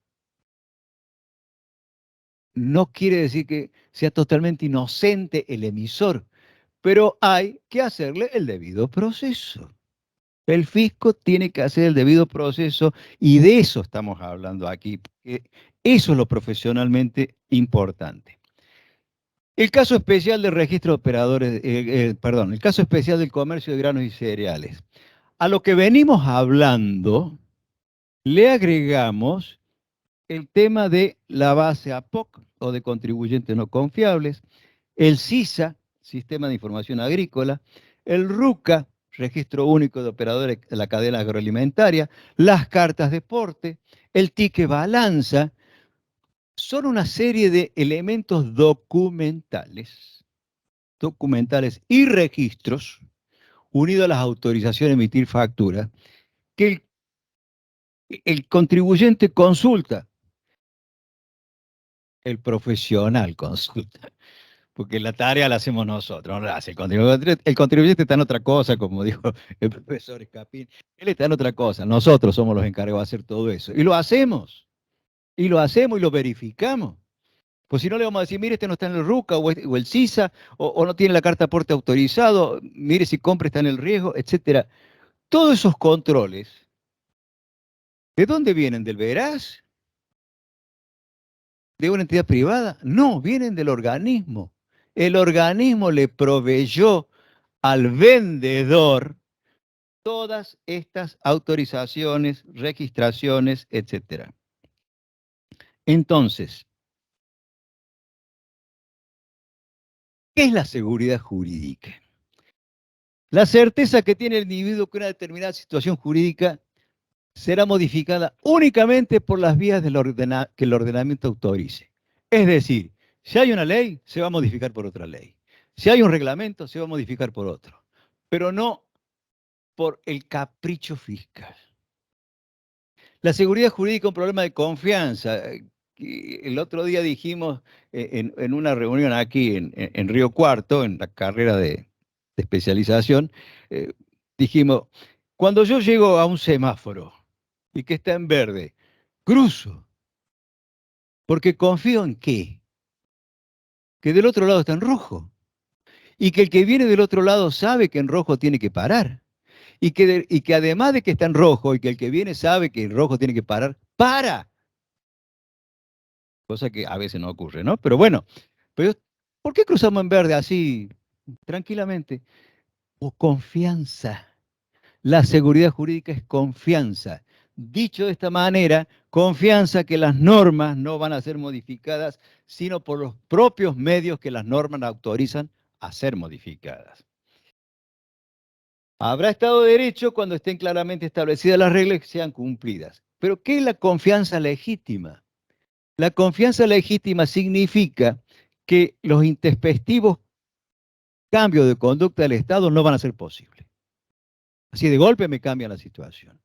No quiere decir que sea totalmente inocente el emisor, pero hay que hacerle el debido proceso. El fisco tiene que hacer el debido proceso y de eso estamos hablando aquí, porque eso es lo profesionalmente importante. El caso especial del registro de operadores, perdón, el caso especial del comercio de granos y cereales. A lo que venimos hablando, le agregamos el tema de la base APOC o de contribuyentes no confiables, el CISA, Sistema de Información Agrícola, el RUCA, Registro Único de Operadores de la Cadena Agroalimentaria, las cartas de porte, el ticket balanza, son una serie de elementos documentales y registros unidos a las autorizaciones de emitir facturas que el contribuyente consulta, el profesional consulta. Porque la tarea la hacemos nosotros, no la hace el contribuyente. El contribuyente está en otra cosa, como dijo el profesor Escapín. Él está en otra cosa. Nosotros somos los encargados de hacer todo eso. Y lo hacemos. Y lo hacemos y lo verificamos. Pues si no le vamos a decir, mire, este no está en el RUCA o el CISA, o no tiene la carta aporte autorizado, mire si compra está en el riesgo, etcétera. Todos esos controles, ¿de dónde vienen? ¿Del veraz? ¿De una entidad privada? No, vienen del organismo. El organismo le proveyó al vendedor todas estas autorizaciones, registraciones, etcétera. Entonces, ¿qué es la seguridad jurídica? La certeza que tiene el individuo que una determinada situación jurídica será modificada únicamente por las vías que el ordenamiento autorice. Es decir, si hay una ley, se va a modificar por otra ley. Si hay un reglamento, se va a modificar por otro. Pero no por el capricho fiscal. La seguridad jurídica es un problema de confianza. El otro día dijimos en una reunión aquí en Río Cuarto, en la carrera de especialización, eh, dijimos, cuando yo llego a un semáforo y que está en verde, cruzo, porque confío en qué, que del otro lado está en rojo, y que el que viene del otro lado sabe que en rojo tiene que parar, y que además de que está en rojo, y que el que viene sabe que en rojo tiene que parar, para. Cosa que a veces no ocurre, ¿no? Pero bueno, pero ¿por qué cruzamos en verde así, tranquilamente? O confianza. La seguridad jurídica es confianza. Dicho de esta manera, confianza que las normas no van a ser modificadas, sino por los propios medios que las normas autorizan a ser modificadas. Habrá Estado de Derecho cuando estén claramente establecidas las reglas que sean cumplidas. Pero ¿qué es la confianza legítima? La confianza legítima significa que los intempestivos cambios de conducta del Estado no van a ser posibles. Así de golpe me cambia la situación.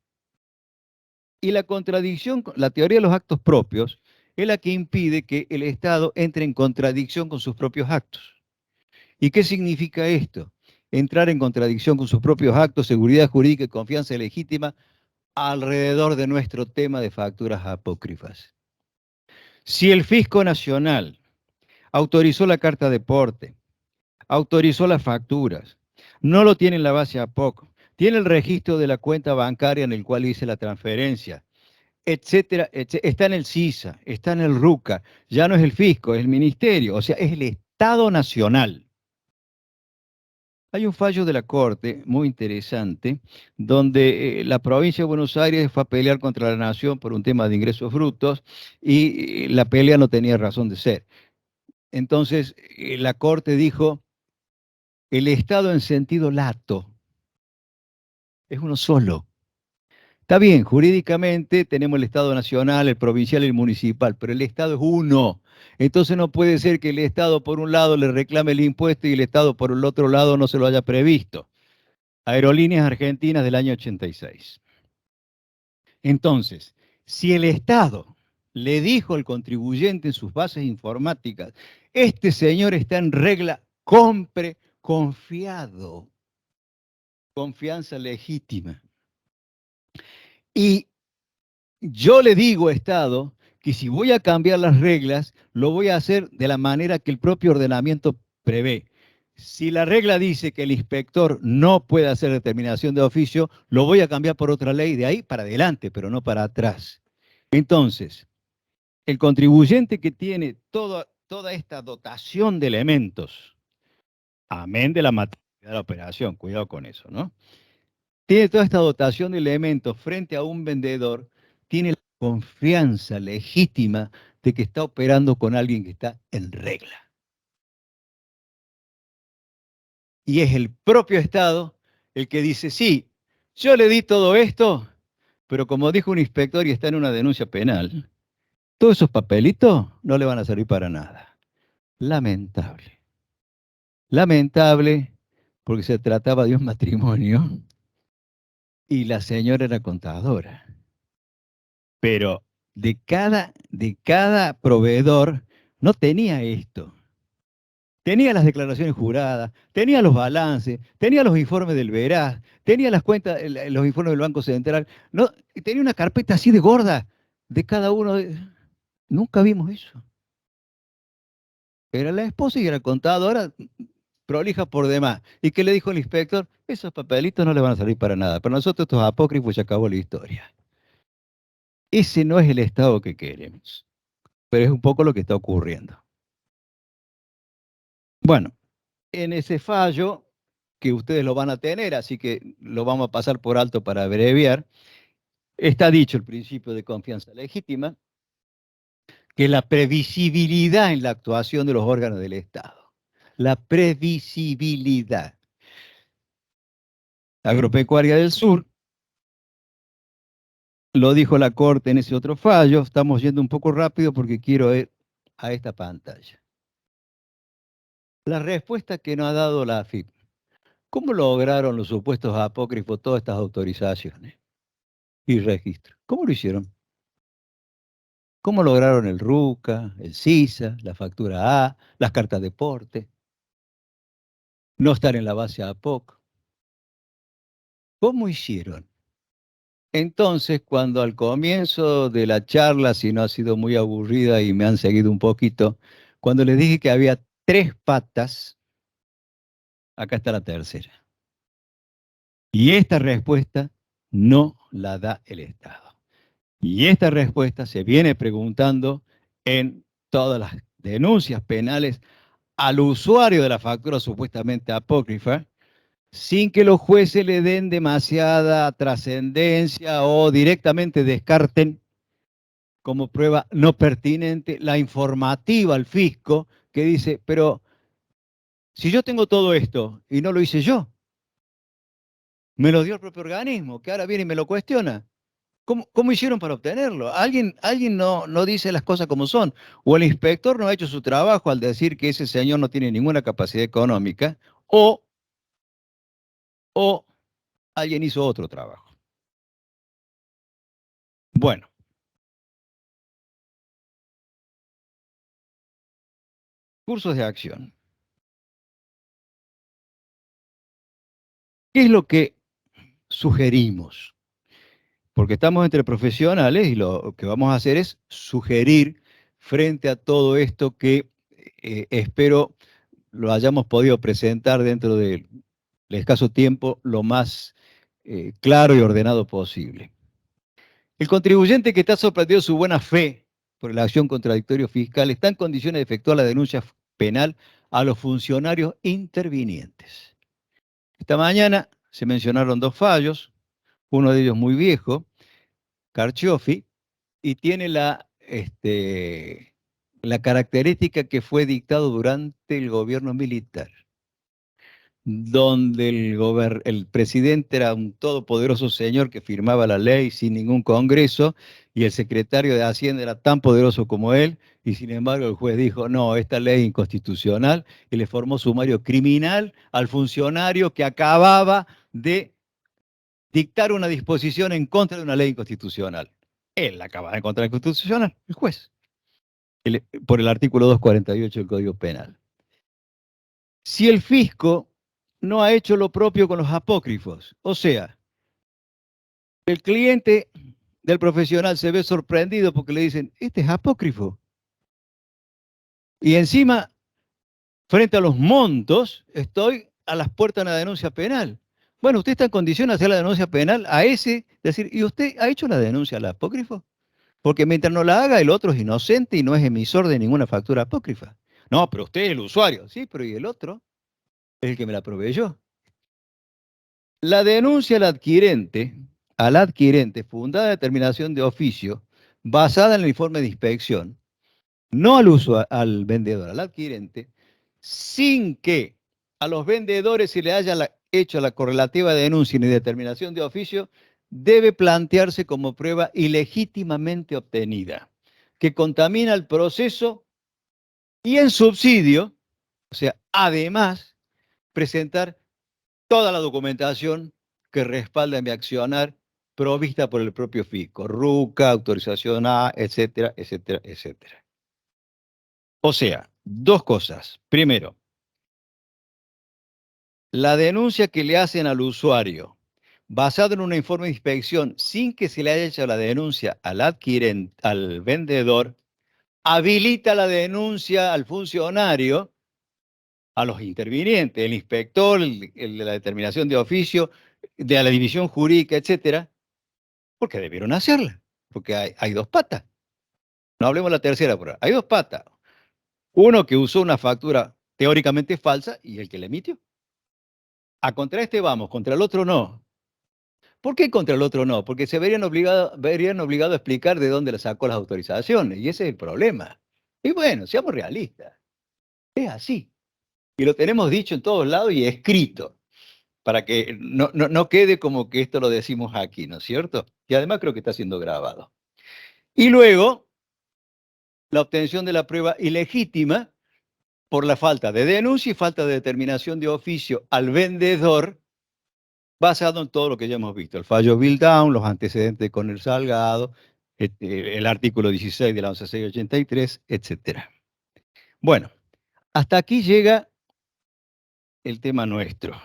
Y la contradicción, la teoría de los actos propios, es la que impide que el Estado entre en contradicción con sus propios actos. ¿Y qué significa esto? Entrar en contradicción con sus propios actos, seguridad jurídica y confianza legítima alrededor de nuestro tema de facturas apócrifas. Si el Fisco Nacional autorizó la carta de porte, autorizó las facturas, no lo tiene en la base APOC, tiene el registro de la cuenta bancaria en el cual hice la transferencia, etcétera, etcétera, está en el CISA, está en el RUCA, ya no es el fisco, es el ministerio, o sea, es el Estado Nacional. Hay un fallo de la Corte muy interesante, donde la provincia de Buenos Aires fue a pelear contra la Nación por un tema de ingresos brutos y la pelea no tenía razón de ser. Entonces, la Corte dijo, el Estado en sentido lato es uno solo. Está bien, jurídicamente tenemos el Estado nacional, el provincial y el municipal, pero el Estado es uno. Entonces no puede ser que el Estado por un lado le reclame el impuesto y el Estado por el otro lado no se lo haya previsto. Aerolíneas Argentinas del año 86. Entonces, si el Estado le dijo al contribuyente en sus bases informáticas, este señor está en regla, compre confiado, confianza legítima. Y yo le digo, Estado, que si voy a cambiar las reglas, lo voy a hacer de la manera que el propio ordenamiento prevé. Si la regla dice que el inspector no puede hacer determinación de oficio, lo voy a cambiar por otra ley de ahí para adelante, pero no para atrás. Entonces, el contribuyente que tiene toda esta dotación de elementos, amén de la materia de la operación, cuidado con eso, ¿no? Tiene toda esta dotación de elementos frente a un vendedor, tiene la confianza legítima de que está operando con alguien que está en regla. Y es el propio Estado el que dice, sí, yo le di todo esto, pero como dijo un inspector y está en una denuncia penal, todos esos papelitos no le van a servir para nada. Lamentable. Lamentable porque se trataba de un matrimonio y la señora era contadora. Pero de cada proveedor no tenía esto. Tenía las declaraciones juradas, tenía los balances, tenía los informes del Veraz, tenía las cuentas, los informes del Banco Central. No, tenía una carpeta así de gorda de cada uno. Nunca vimos eso. Era la esposa y era contadora, prolija por demás. ¿Y qué le dijo el inspector? Esos papelitos no le van a servir para nada. Para nosotros estos apócrifos ya acabó la historia. Ese no es el Estado que queremos, pero es un poco lo que está ocurriendo. Bueno, en ese fallo, que ustedes lo van a tener, así que lo vamos a pasar por alto para abreviar, está dicho el principio de confianza legítima, que la previsibilidad en la actuación de los órganos del Estado. La previsibilidad. Agropecuaria del Sur, lo dijo la Corte en ese otro fallo, estamos yendo un poco rápido porque quiero ir a esta pantalla. La respuesta que nos ha dado la AFIP. ¿Cómo lograron los supuestos apócrifos todas estas autorizaciones y registros? ¿Cómo lo hicieron? ¿Cómo lograron el RUCA, el CISA, la factura A, las cartas de porte? No estar en la base APOC. ¿Cómo hicieron? Entonces, cuando al comienzo de la charla, si no ha sido muy aburrida y me han seguido un poquito, cuando les dije que había 3 patas, acá está la tercera. Y esta respuesta no la da el Estado. Y esta respuesta se viene preguntando en todas las denuncias penales al usuario de la factura supuestamente apócrifa, sin que los jueces le den demasiada trascendencia o directamente descarten como prueba no pertinente la informativa al fisco que dice, pero si yo tengo todo esto y no lo hice yo, me lo dio el propio organismo, que ahora viene y me lo cuestiona. ¿Cómo hicieron para obtenerlo? Alguien no dice las cosas como son. O el inspector no ha hecho su trabajo al decir que ese señor no tiene ninguna capacidad económica, o alguien hizo otro trabajo. Bueno, cursos de acción. ¿Qué es lo que sugerimos? Porque estamos entre profesionales y lo que vamos a hacer es sugerir frente a todo esto que espero lo hayamos podido presentar dentro del escaso tiempo lo más claro y ordenado posible. El contribuyente que está sorprendido de su buena fe por la acción contradictoria fiscal está en condiciones de efectuar la denuncia penal a los funcionarios intervinientes. Esta mañana se mencionaron 2 fallos, uno de ellos muy viejo, Carchiofi, y tiene la característica que fue dictado durante el gobierno militar. donde el presidente era un todopoderoso señor que firmaba la ley sin ningún congreso, y el secretario de Hacienda era tan poderoso como él, y sin embargo el juez dijo, no, esta ley es inconstitucional, y le formó sumario criminal al funcionario que acababa de dictar una disposición en contra de una ley inconstitucional. Él la acaba de encontrar inconstitucional, el juez, por el artículo 248 del Código Penal. Si el fisco no ha hecho lo propio con los apócrifos, o sea, el cliente del profesional se ve sorprendido porque le dicen, este es apócrifo. Y encima, frente a los montos, estoy a las puertas de una denuncia penal. Bueno, usted está en condición de hacer la denuncia penal a ese, decir, ¿y usted ha hecho la denuncia al apócrifo? Porque mientras no la haga, el otro es inocente y no es emisor de ninguna factura apócrifa. No, pero usted es el usuario. Sí, pero ¿y el otro? Es el que me la proveyó. La denuncia al adquirente, fundada en determinación de oficio, basada en el informe de inspección, no al vendedor, al adquirente, sin que a los vendedores se le haya hecho la correlativa de denuncia ni determinación de oficio, debe plantearse como prueba ilegítimamente obtenida, que contamina el proceso y en subsidio, o sea, además, presentar toda la documentación que respalda mi accionar provista por el propio fisco, RUCA, autorización A, etcétera, etcétera, etcétera. O sea, dos cosas. Primero, la denuncia que le hacen al usuario, basada en un informe de inspección, sin que se le haya hecho la denuncia al adquirente, al vendedor, habilita la denuncia al funcionario, a los intervinientes, el inspector, el de la determinación de oficio, de la división jurídica, etcétera, porque debieron hacerla, porque hay dos patas. No hablemos de la tercera prueba. Hay dos patas. Uno que usó una factura teóricamente falsa y el que la emitió. A contra este vamos, contra el otro no. ¿Por qué contra el otro no? Porque se verían obligados a explicar de dónde le sacó las autorizaciones, y ese es el problema. Y bueno, seamos realistas. Es así. Y lo tenemos dicho en todos lados y escrito, para que no quede como que esto lo decimos aquí, ¿no es cierto? Y además creo que está siendo grabado. Y luego, la obtención de la prueba ilegítima por la falta de denuncia y falta de determinación de oficio al vendedor, basado en todo lo que ya hemos visto, el fallo Bill Down, los antecedentes con el Salgado, el artículo 16 de la 11683, etc. Bueno, hasta aquí llega el tema nuestro.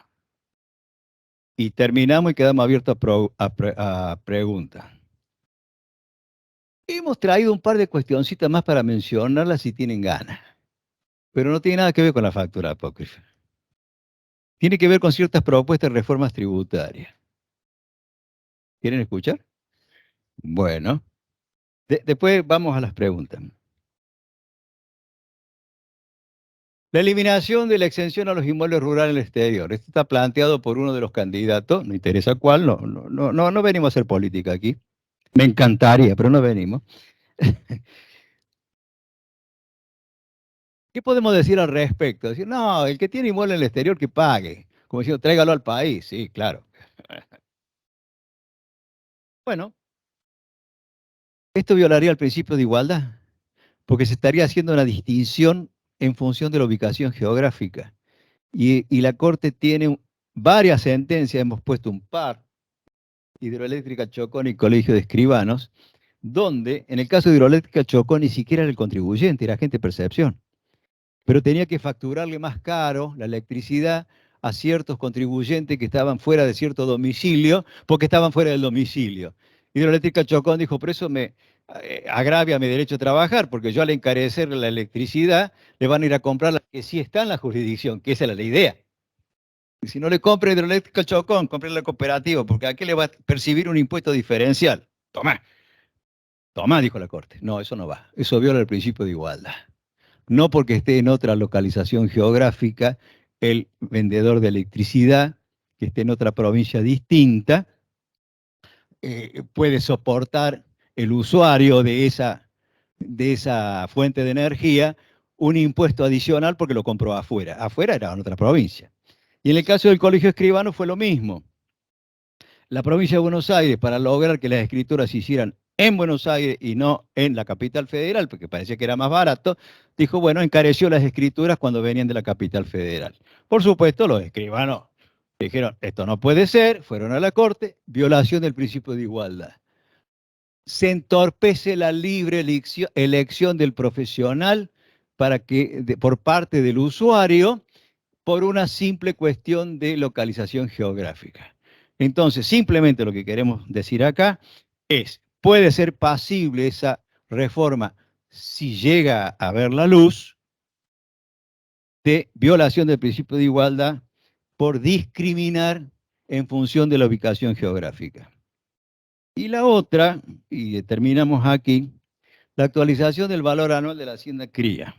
Y terminamos y quedamos abiertos a preguntas. Hemos traído un par de cuestioncitas más para mencionarlas si tienen ganas, pero no tiene nada que ver con la factura apócrifa. Tiene que ver con ciertas propuestas de reformas tributarias. ¿Quieren escuchar? Bueno, después vamos a las preguntas. La eliminación de la exención a los inmuebles rurales en el exterior. Esto está planteado por uno de los candidatos, no interesa cuál, no venimos a hacer política aquí. Me encantaría, pero no venimos. ¿Qué podemos decir al respecto? Decir, no, el que tiene inmueble en el exterior que pague. Como diciendo, tráigalo al país. Sí, claro. Bueno, esto violaría el principio de igualdad, porque se estaría haciendo una distinción en función de la ubicación geográfica. Y la Corte tiene varias sentencias, hemos puesto un par, Hidroeléctrica Chocón y Colegio de Escribanos, donde en el caso de Hidroeléctrica Chocón ni siquiera era el contribuyente, era agente de percepción, pero tenía que facturarle más caro la electricidad a ciertos contribuyentes que estaban fuera de cierto domicilio, porque estaban fuera del domicilio. Hidroeléctrica Chocón dijo, por eso me agravia mi derecho a trabajar, porque yo al encarecer la electricidad, le van a ir a comprar la que sí está en la jurisdicción, que esa era la idea. Y si no le compra Hidroeléctrica Chocón, compre la cooperativa, porque aquí le va a percibir un impuesto diferencial. Tomá, tomá, dijo la Corte. No, eso no va. Eso viola el principio de igualdad. No porque esté en otra localización geográfica, el vendedor de electricidad, que esté en otra provincia distinta, puede soportar el usuario de esa fuente de energía un impuesto adicional porque lo compró afuera. Afuera era en otra provincia. Y en el caso del Colegio Escribano fue lo mismo. La provincia de Buenos Aires, para lograr que las escrituras se hicieran en Buenos Aires y no en la capital federal, porque parecía que era más barato, dijo, bueno, encareció las escrituras cuando venían de la capital federal. Por supuesto, los escribanos dijeron, esto no puede ser, fueron a la corte, violación del principio de igualdad. Se entorpece la libre elección del profesional por parte del usuario por una simple cuestión de localización geográfica. Entonces, simplemente lo que queremos decir acá es, puede ser pasible esa reforma si llega a ver la luz de violación del principio de igualdad por discriminar en función de la ubicación geográfica. Y la otra, y terminamos aquí, la actualización del valor anual de la hacienda cría.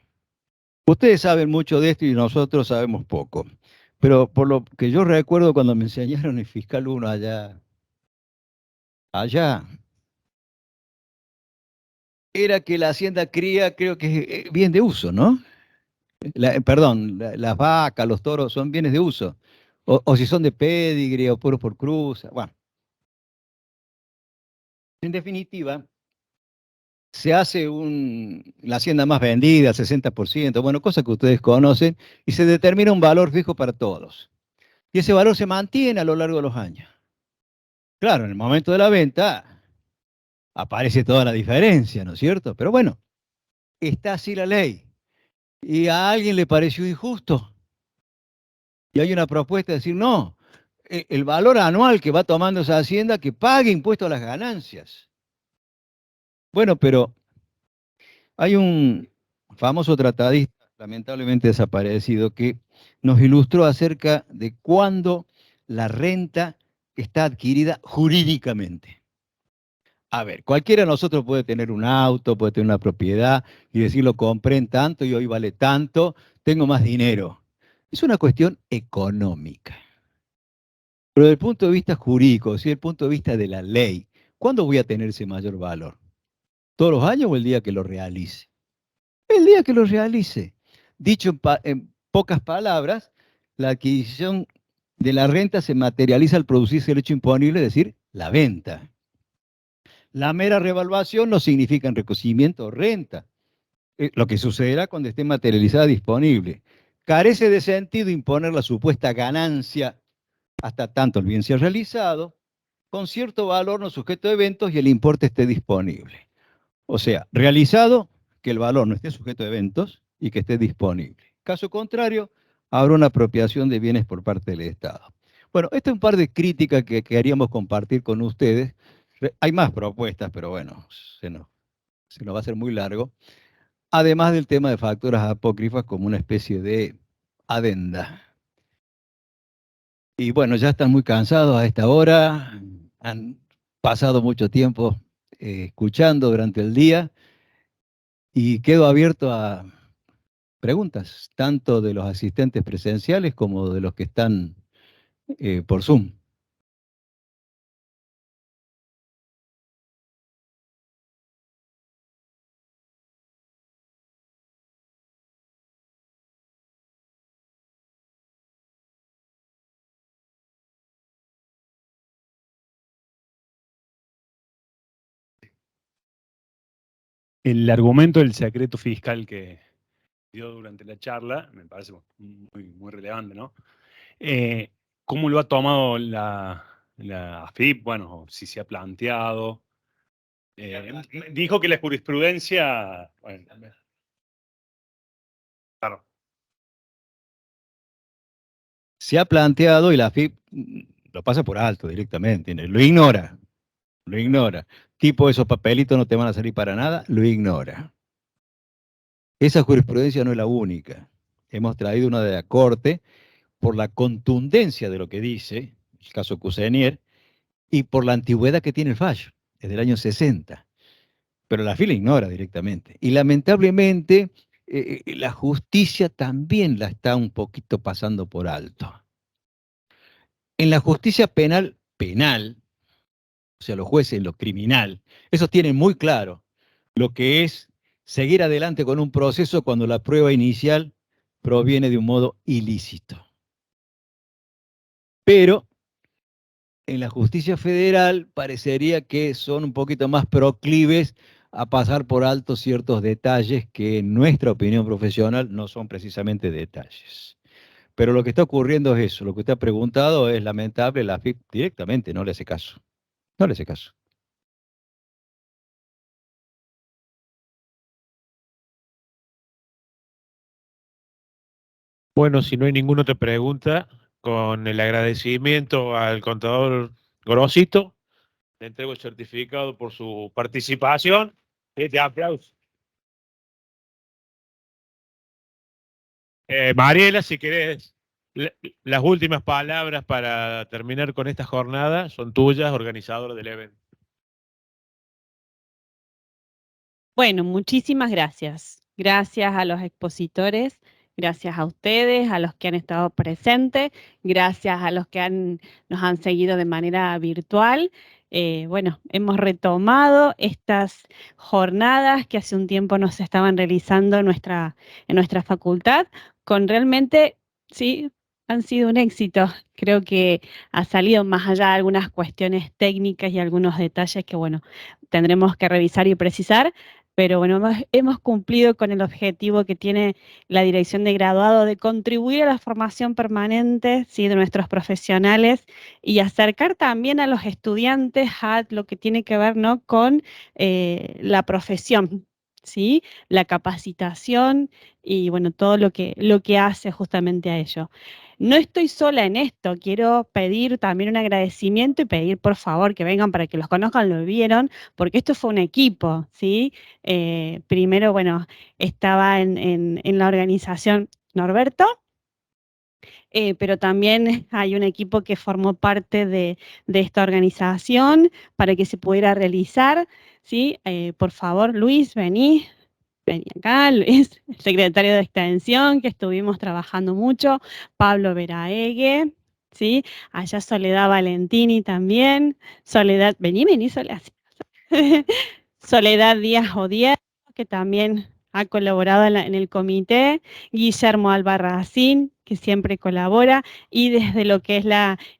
Ustedes saben mucho de esto y nosotros sabemos poco. Pero por lo que yo recuerdo cuando me enseñaron el fiscal 1 allá, era que la hacienda cría, creo que es bien de uso, ¿no? Perdón, las vacas, los toros son bienes de uso. O si son de pedigrí o puros por cruza. Bueno, en definitiva, se hace la hacienda más vendida, 60%, bueno, cosas que ustedes conocen, y se determina un valor fijo para todos. Y ese valor se mantiene a lo largo de los años. Claro, en el momento de la venta aparece toda la diferencia, ¿no es cierto? Pero bueno, está así la ley. Y a alguien le pareció injusto. Y hay una propuesta de decir, no, el valor anual que va tomando esa hacienda, que pague impuesto a las ganancias. Bueno, pero hay un famoso tratadista, lamentablemente desaparecido, que nos ilustró acerca de cuándo la renta está adquirida jurídicamente. A ver, cualquiera de nosotros puede tener un auto, puede tener una propiedad y decir lo compré en tanto y hoy vale tanto, tengo más dinero. Es una cuestión económica. Pero desde el punto de vista jurídico, desde el punto de vista de la ley, ¿cuándo voy a tener ese mayor valor? ¿Todos los años o el día que lo realice? El día que lo realice. Dicho en pocas palabras, la adquisición de la renta se materializa al producirse el hecho imponible, es decir, la venta. La mera revaluación no significa enriquecimiento o renta, lo que sucederá cuando esté materializada disponible. Carece de sentido imponer la supuesta ganancia hasta tanto el bien sea realizado, con cierto valor no sujeto a eventos y el importe esté disponible. O sea, realizado, que el valor no esté sujeto a eventos y que esté disponible. Caso contrario, habrá una apropiación de bienes por parte del Estado. Bueno, esto es un par de críticas que queríamos compartir con ustedes. Hay más propuestas, pero bueno, se nos va a hacer muy largo. Además del tema de facturas apócrifas como una especie de adenda. Y bueno, ya están muy cansados a esta hora, han pasado mucho tiempo escuchando durante el día y quedo abierto a preguntas, tanto de los asistentes presenciales como de los que están por Zoom. El argumento del secreto fiscal que dio durante la charla me parece muy relevante, ¿no? ¿Cómo lo ha tomado la AFIP? Bueno, si se ha planteado. Dijo que la jurisprudencia. Bueno, claro. Se ha planteado y la AFIP lo pasa por alto directamente, lo ignora, lo ignora. Tipo, esos papelitos no te van a salir para nada, lo ignora. Esa jurisprudencia no es la única. Hemos traído una de la Corte por la contundencia de lo que dice, el caso Cusenier, y por la antigüedad que tiene el fallo, es del año 60. Pero la FIP la ignora directamente. Y lamentablemente la justicia también la está un poquito pasando por alto. En la justicia penal, o sea, los jueces en lo criminal, esos tienen muy claro lo que es seguir adelante con un proceso cuando la prueba inicial proviene de un modo ilícito. pero en la justicia federal parecería que son un poquito más proclives a pasar por alto ciertos detalles que en nuestra opinión profesional no son precisamente detalles. Pero lo que está ocurriendo es eso, lo que usted ha preguntado es lamentable, la AFIP directamente no le hace caso, no le hace caso. Bueno, si no hay ninguna otra pregunta, con el agradecimiento al contador Gorosito, le entrego el certificado por su participación. Este aplauso. Mariela, si querés, las últimas palabras para terminar con esta jornada son tuyas, organizador del evento. Bueno, muchísimas gracias. Gracias a los expositores, gracias a ustedes, a los que han estado presentes, gracias a los que nos han seguido de manera virtual. Bueno, hemos retomado estas jornadas que hace un tiempo nos estaban realizando en nuestra facultad, con realmente, sí, han sido un éxito. Creo que ha salido más allá de algunas cuestiones técnicas y algunos detalles que, bueno, tendremos que revisar y precisar, pero bueno, hemos cumplido con el objetivo que tiene la Dirección de Graduado de contribuir a la formación permanente, ¿sí?, de nuestros profesionales y acercar también a los estudiantes a lo que tiene que ver, ¿no?, con la profesión, ¿sí?, la capacitación y bueno, todo lo que hace justamente a ello. No estoy sola en esto, quiero pedir también un agradecimiento y pedir por favor que vengan para que los conozcan, lo vieron, porque esto fue un equipo, ¿sí? Primero, bueno, estaba en la organización Norberto, pero también hay un equipo que formó parte de esta organización para que se pudiera realizar, ¿sí? Por favor, Luis, vení acá, Luis, el secretario de Extensión, que estuvimos trabajando mucho, Pablo Veraegue, ¿sí? Allá Soledad Valentini también, Soledad, vení, Soledad. Soledad Díaz Odier, que también ha colaborado en el comité, Guillermo Albarracín, que siempre colabora, y desde lo que es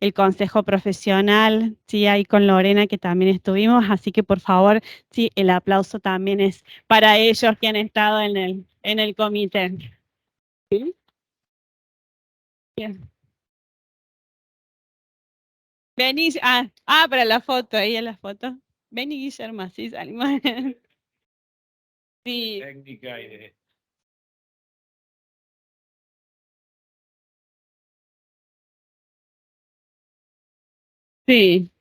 el Consejo Profesional, sí, ahí con Lorena, que también estuvimos, así que por favor, sí, el aplauso también es para ellos que han estado en el comité. ¿Sí? Bien. Vení, para la foto, ahí en la foto. Vení, Guillermo, así salimos. Sí. Técnica y de... Sí.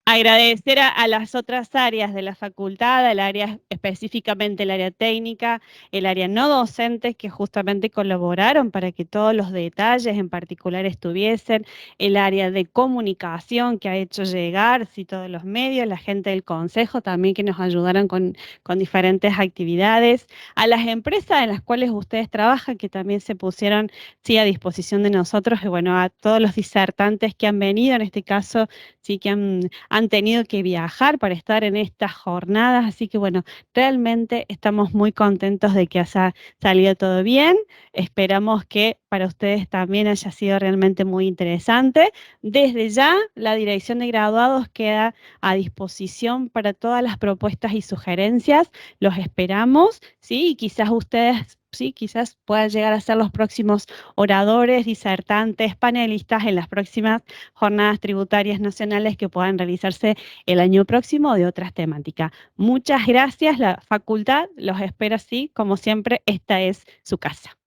Agradecer a las otras áreas de la facultad, el área específicamente el área técnica, el área no docente, que justamente colaboraron para que todos los detalles en particular estuviesen, el área de comunicación que ha hecho llegar, sí, todos los medios, la gente del consejo también que nos ayudaron con diferentes actividades, a las empresas en las cuales ustedes trabajan, que también se pusieron, sí, a disposición de nosotros, y bueno, a todos los disertantes que han venido, en este caso, sí, que han tenido que viajar para estar en estas jornadas, así que bueno, realmente estamos muy contentos de que haya salido todo bien, esperamos que para ustedes también haya sido realmente muy interesante. Desde ya, la Dirección de Graduados queda a disposición para todas las propuestas y sugerencias, los esperamos, ¿sí? Y quizás ustedes, sí, quizás puedan llegar a ser los próximos oradores, disertantes, panelistas en las próximas jornadas tributarias nacionales que puedan realizarse el año próximo de otras temáticas. Muchas gracias, la facultad los espera, sí, como siempre, esta es su casa.